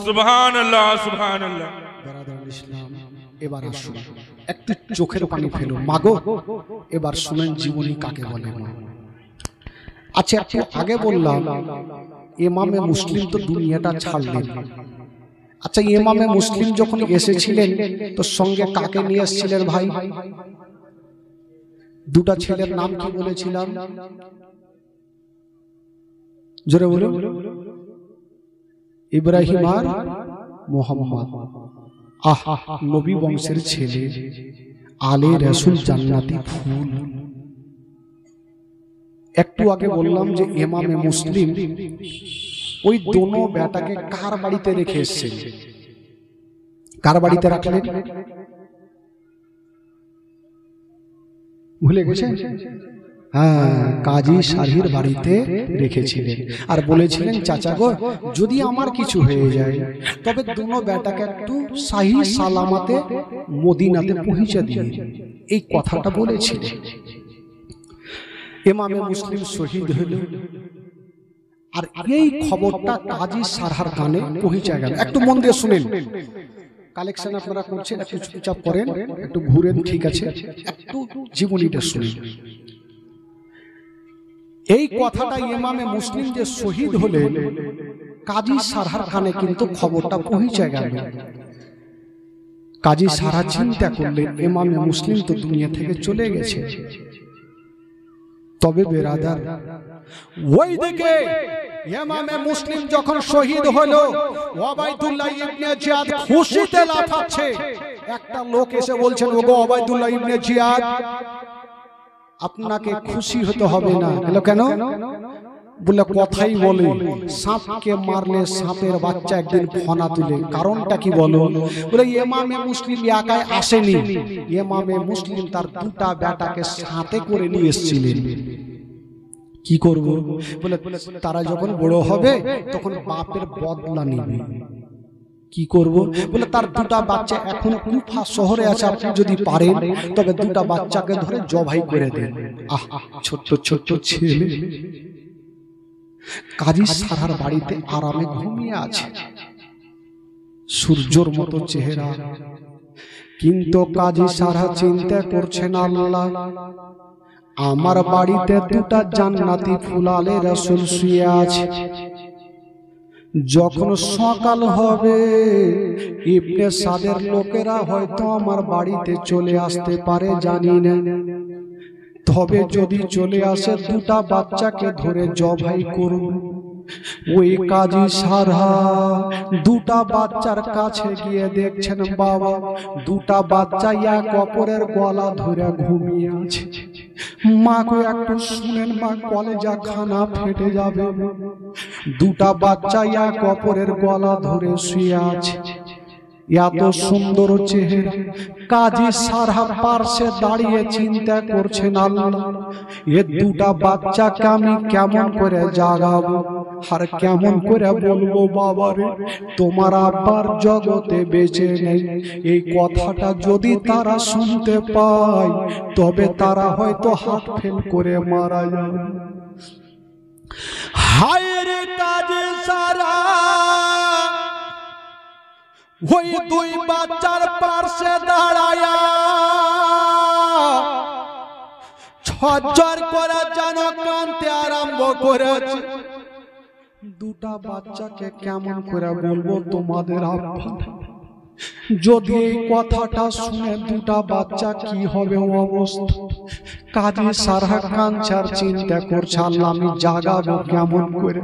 সুবহানাল্লাহ, সুবহানাল্লাহ। বেরাদারান ইসলাম, এবার আসুন একটু চোখের পানি ফেলুন। মাগো, এবার শুনেন জীবনী কাকে বলে। আচ্ছা, একটু আগে বললাম ইমামে মুসলিম তো দুনিয়াটা ছাড়লেন। আচ্ছা, ইমামে মুসলিম যখন এসেছিলেন তো সঙ্গে কাকে নিয়ে এসেছিলেন ভাই? দুটা ছেলের নাম কি বলেছিলাম? জোরে বলুন। ইব্রাহিম আর মুহাম্মদ। আহা, নবী বংশের ছেলে, আলে রাসূল, জান্নাতি ফুল। একটু আগে বললাম যে ইমামে মুসলিম ওই দোনো বেটাকে কার বাড়িতে রেখে এসেছেন? কার বাড়িতে রাখলেন? ভুলে গেছেন? হ্যাঁ, কাজী শাহীর বাড়িতে রেখেছিলেন আর বলেছিলেন, চাচা গো, যদি আমার কিছু হয়ে যায় তবে দোনো বেটাকে একটু সহি সালামতে মদিনাতে পৌঁছে দিয়ে, এই কথাটা বলেছিলেন। ইমামে মুসলিম শহীদ হল আর এই খবরটা কাজী শাহর কানে পৌঁছে গেল। একটু মন দিয়ে শুনেন, কালেকশন আপনারা করছেন, একটু চুপচাপ করেন, একটু ঘুরেন, ঠিক আছে, একটু জীবনীটা শুনেন। এই কথাটা ইমামে মুসলিম যে শহীদ হলেন, কাজী শাহর কানে কিন্তু খবরটা পৌঁছে গেল। কাজী শাহ চিন্তা করলেন, ইমামে মুসলিম তো দুনিয়া থেকে চলে গেছে। তবে বেরাদার, ওই দিকে ইমামে মুসলিম যখন শহীদ হলো, ওবাইদুল্লাহ ইবনে জিয়াদ খুশিতে লাফাচ্ছে। একটা লোক এসে বলছেন, ওগো ওবাইদুল্লাহ ইবনে জিয়াদ, আপনাকে খুশি হতে হবে না। কেন? বলে কথাই বলে, সাপকে মারলে সাপের বাচ্চা একদিন ফনা তুলে। কারণটা কি বলো? বলে ইমামে মুসলিম একাই আসেনি, ইমামে মুসলিম তার দুটা বেটাকে সাথে করে নিয়ে এসেছিলেন। কি করব? বলে তারা যখন বড় হবে তখন বাপের বদলা নেবে। কি করব? বলে তার দুটা বাচ্চা এখন কুফা শহরে আছে, আপনি যদি পারেন তবে দুটা বাচ্চাকে ধরে জবাই করে দেন। আহ, ছোট্ট ছোট্ট ছেলে কাজী শাহর বাড়িতে আরামে ঘুমিয়ে আছে, সূর্যর মতো চেহারা। কিন্তু কাজী শাহ চিন্তা করছেন, আল্লাহ, আমার বাড়িতে দুটা জান্নাতি ফুলালে রাসূল শুয়ে আছে। যখন সকাল হবে ইবনে সাদের লোকেরা হয়তো আমার বাড়িতে চলে আসতে পারে, জানি না। তবে যদি চলে আসে দুটা বাচ্চাকে ধরে জবাই করব। ওই কাজী সারা দুটা বাচ্চার কাছে গিয়ে দেখছেন বাবা দুটা বাচ্চা এক অপরের গলা ধরে ঘুমিয়ে আছে। মাকে একটু শুনেন মা, কলেজা খানা ফেটে যাবে। দুটা বাচ্চা এক অপরের গলা ধরে শুয়ে আছে। এত সুন্দর চেহারা। কাজী সারা পার্শ্বে দাঁড়িয়ে চিন্তা করছেন, আল্লাহ এ দুটা বাচ্চাকে আমি কেমন করে জাগাবো আর কেমন করে বলবো বাবারে তোমার আব্বার জগতে বেঁচে নেই। এই কথাটা যদি তারা শুনতে পায় তবে তারা হয়তো হাত ফেল করে মারা যাবে। হায় রে কাজী সারা ওই দুই বাচ্চার পাশে দাঁড়ায়া ঝরঝর করে যেন কাঁদতে আরম্ভ করেছে। দুটা বাচ্চাকে কেমন করে বলবো তোমাদের আব্বা, যদি এই কথাটা শুনে দুটা বাচ্চা কি হবে অবস্থা। কাজী সারা কাঞ্চার চিন্তা করছে, আল্লাহ আমি জাগাবো কেমন করে।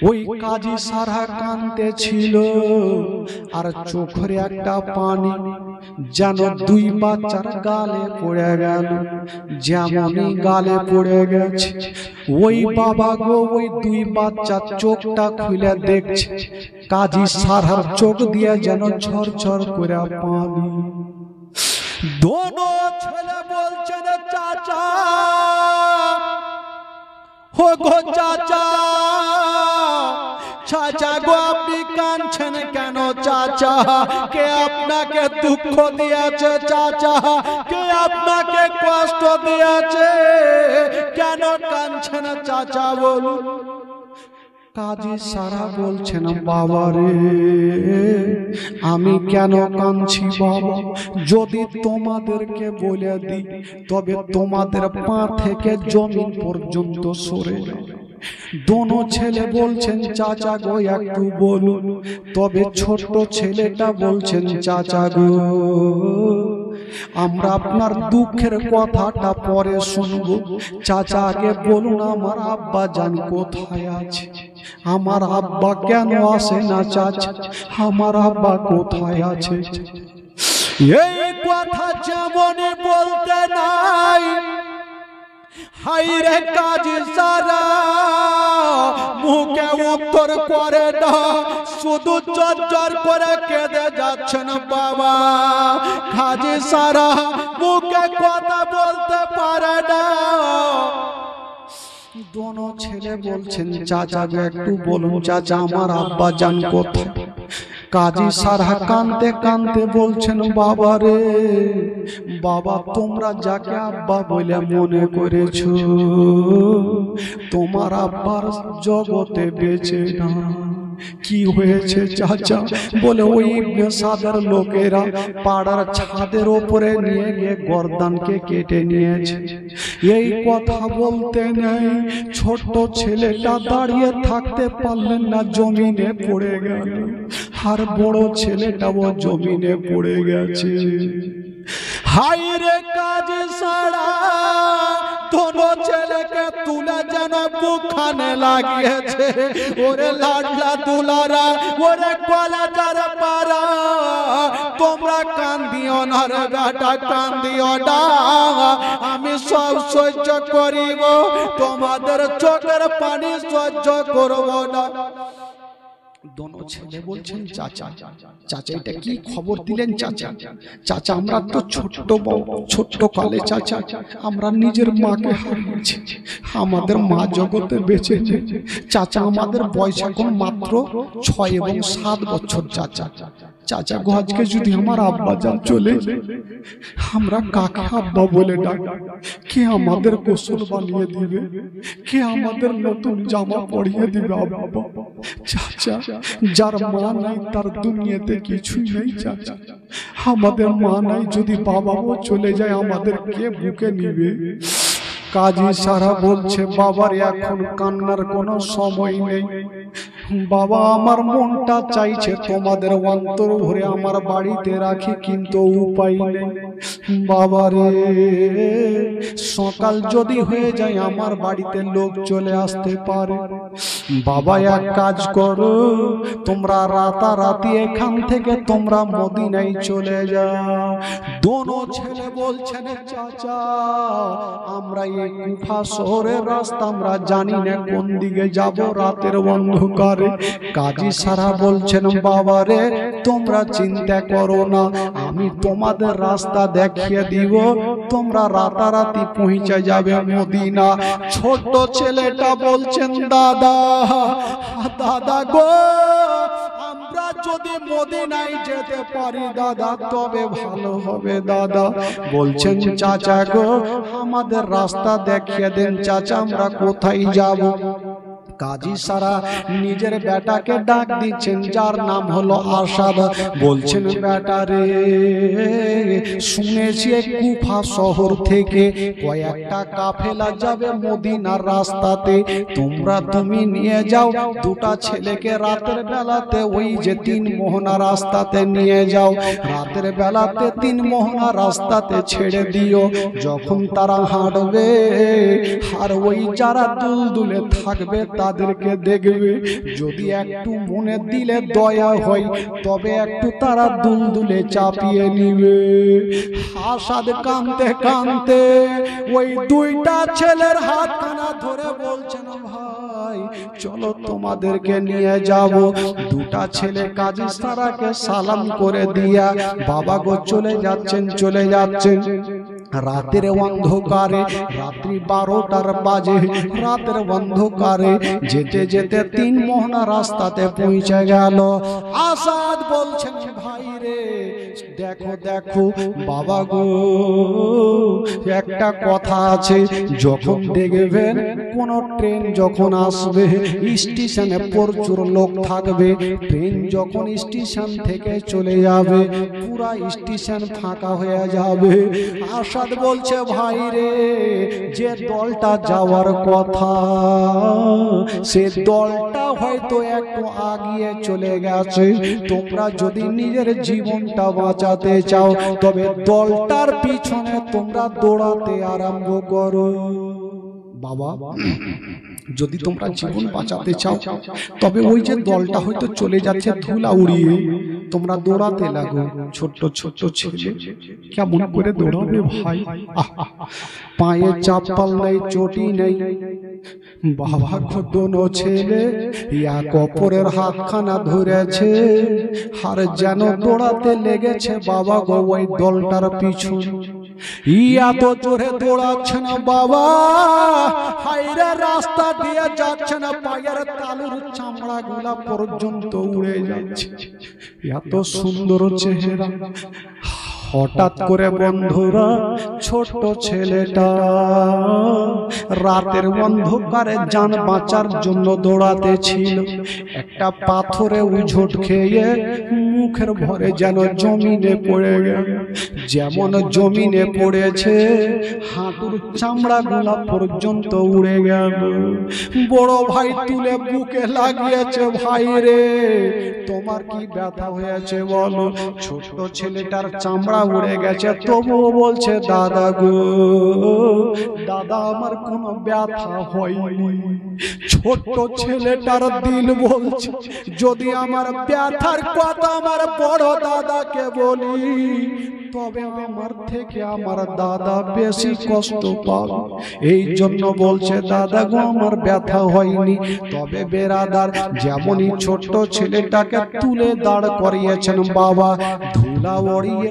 ওই কাজী সারা কাঁদতে ছিল আর চোখের একটা পানি যেন দুই বাচ্চার গালে পড়ে গেল। যেমনই গালে পড়ে গেছে ওই বাবা গো ওই দুই বাচ্চা চোখটা খুলে দেখছে কাজী সারার চোখ দিয়ে যেন ঝরঝর করে পানি। দোনো ছেলে বলছেন চাচা হো গো চাচা, চাচা গো আপনি কাঁদছেন কেন চাচা? কে আপনাকে দুঃখ দিয়েছে চাচা? কে আপনাকে কষ্ট দিয়েছে? কেন কাঁদছেন চাচা বলুন? কাজী সারা বলছেন, বাবা রে আমি কেন কাঁদছি বাবা, যদি তোমাদেরকে বলে দিই তবে তোমাদের পা থেকে জমিন পর্যন্ত সরে যাবে। দোনো ছেলে বলছেন চাচা গো একটু বলুন। তবে ছোট ছেলেটা বলছেন চাচা গো আমরা আপনার দুঃখের কথাটা পরে শুনবো, চাচা আগে বলুন আমার আব্বা জান কোথায় আছে? আমার আব্বা কেন আসে না চাচা? আমার আব্বা কোথায় আছে? এই কথা যেমন বলতে নাই হাইরে কাজী সারা মুখে উত্তর করে না, শুধু চরচর করে কেঁদে যাচ্ছেন বাবা। কাজী সারা মুখে কথা বলতে পারে না। দোনো ছেলে বলছেন চাচা একটু বলুন চাচা আমার আব্বা জান কোথায়? কাজী সারা কাঁদতে কাঁদতে বলছেন, বাবা রে বাবা তোমরা যাকে আব্বা বলে মনে করেছো তোমার আব্বার জগতে বেঁচে না। কি হয়েছে চাচা? বলে ওই সাদের লোকেরা পাড়ার ছাদের ওপরে নিয়ে গিয়ে গর্দানকে কেটে নিয়েছে। এই কথা বলতে নেই ছোট ছেলেটা দাঁড়িয়ে থাকতে পারলেন না, জমিনে পড়ে গেল। আর বড় ছেলেটাও জমিনে পড়ে গেছে। হাইরে কাজী সারা দোনো ছেলেকে তুলে যেন বুকখানে লাগিয়েছে। ওরে লাডলা দুলারা, ওরে কলেজার পারা, তোমরা কান্দিও না রে বেটা কান্দিও না, আমি সব সহ্য করিব, তোমাদের চোখের পানি সহ্য করব না। দোনো ছেলে বলছেন চাচা চাচা এটা কি খবর দিলেন চাচা? চাচা আমরা তো ছোট্ট কালে চাচা আমরা নিজের মাকে হারিয়েছি, আমাদের মা জগতে বেঁচে নেই চাচা। আমাদের বয়স এখন মাত্র 6 এবং 7 বছর চাচা। চাচা গো আজকে যদি আমার আব্বা যান চলে আমরা কাকে আব্বা বলে ডাক? কে আমাদের গোসল বানিয়ে দিবে? কে আমাদের নতুন জামা পরিয়ে দিবে? আব্বা চাচা যার মা নাই তার দুনিয়াতে কিছুই নেই চাচা। আমাদের মা নাই, যদি বাবাও চলে যায় আমাদের কে বুকে নিবে? কাজী সারা বলছে বাবার এখন কান্নার কোনো সময় নেই। বাবা আমার মনটা চাইছে তোমাদের অন্তর ভরে আমার বাড়িতে রাখি, কিন্তু উপায় নেই। বাবারে সকাল যদি হয়ে যায় আমার বাড়িতে লোক চলে আসতে পারে। বাবা এক কাজ করো, তোমরা রাতারাতি এখান থেকে তোমরা মদিনায় চলে যাও। দোনো ছেলে বলছেন চাচা আমরা এই কুফা শহরের রাস্তা আমরা জানি না কোন দিকে যাব রাতের অন্ধকারে। কাজী সারা বলছেন বাবারে তোমরা চিন্তা করো না, আমি তোমাদের রাস্তা দেখিয়ে দিব, তোমরা রাতারাতি পৌঁছে যাবে মদিনা। ছোট ছেলেটা বলছেন দাদা দাদা গো আমরা যদি মদিনায় যেতে পারি দাদা তবে ভালো হবে দাদা। বলছেন চাচা গো আমাদের রাস্তা দেখিয়ে দেন চাচা, আমরা কোথায় যাব? কাজী সারা নিজের বেটাকে ডাক দিচ্ছেন যার নাম হলো আসাদ। বলছেন বেটা রে শুনেছি কুফা শহর থেকে কয়েকটা কাফেলা যাবে মদিনার রাস্তাতে, তুমি নিয়ে যাও দুটা ছেলেকে রাতের বেলাতে ওই যে 3 মোহনা রাস্তাতে নিয়ে যাও, রাতের বেলাতে 3 মোহনা রাস্তাতে ছেড়ে দিও। যখন তারা হাঁটবে আর ওই যারা দুলদুলে থাকবে তাদেরকে দেখবে, যদি একটু মনে দিলে দয়া হয় তবে একটু তারা দুলদুলে চাপিয়ে নিবে। আসাদ কাঁদতে কাঁদতে ওই দুইটা ছেলের হাতখানা ধরে বলছেন ভাই চলো তোমাদেরকে নিয়ে যাব। দুটা ছেলে কাজী সারাকে সালাম করে দিয়া বাবা গো চলে যাচ্ছেন চলে যাচ্ছেন। রাতের অন্ধকারে রাত্রি 12টার বাজে, রাতের অন্ধকারে যেতে যেতে 3 মোহনা রাস্তাতে পৌঁছে গেল। আসাদ বলছেন ভাই রে দেখো দেখো বাবা গো একটা কথা আছে, যখন দেখবেন কোন ট্রেন যখন আসবে স্টেশনে প্রচুর লোক থাকবে, ট্রেন যখন স্টেশন থেকে চলে যাবে পুরা স্টেশন ফাঁকা হয়ে যাবে। আসাদ বলছে ভাই রে যে দলটা যাওয়ার কথা সে দলটা হয়তো একটু আগিয়ে চলে গেছে, তোমরা যদি নিজের জীবনটা বাঁচাতে চাও তবে দলটার পিছনে তোমরা দৌড়াতে আরম্ভ করো। বাবা যদি তোমরা জীবন বাঁচাতে চাও তবে ওই যে দলটা হয়তো চলে যাচ্ছে ধুলা উড়িয়ে তোমরা দৌড়াতে লাগো। ছোট্ট ছোট্ট ছেলে কেমন করে দৌড়াবে ভাই, পায়ে চাপ্পাল নেই চটি নেই। বাবা দোনো ছেলে এক অপরের হাতখানা ধরেছে আর যেন দৌড়াতে লেগেছে বাবা গো ওই দলটার পিছনে। এত জোরে দৌড়াচ্ছে না বাবা, হাইরা রাস্তা দিয়ে যাচ্ছে না, পায়ের তালুর চামড়া গুলা পর্যন্ত উড়ে যাচ্ছে। এত সুন্দর চেহারা। হঠাৎ করে বন্ধুরা ছোট ছেলেটা রাতের অন্ধকারে জান বাঁচার জন্য দৌড়াতে ছিল, একটা পাথরে উঝোট খেয়ে মুখের ভরে যেন জমিনে পড়ে গেল। যেমন জমিনে পড়েছে হাঁটুর চামড়া গুলা পর্যন্ত উড়ে গেল। বড় ভাই তুলে বুকে লাগিয়েছে ভাই রে তোমার কি ব্যথা হয়েছে বলো? ছোট ছেলেটার চামড়া উড়ে গেছে তবুও বলছে দাদা গো দাদা আমার কোনো ব্যথা হয়নি। ছোট ছেলেটার দিল বলছে যদি আমার ব্যথার কথা আমার বড় দাদাকে বলি তবে আমার থেকে আমার দাদা বেশি কষ্ট পাবে। এই জন্য বলছে দাদা গো আমার ব্যথা হয়নি। তবে বেরাদার যেমনই ছোট ছেলেটাকে তুলে দাঁড় করিয়েছেন বাবা ধুলা ওড়িয়ে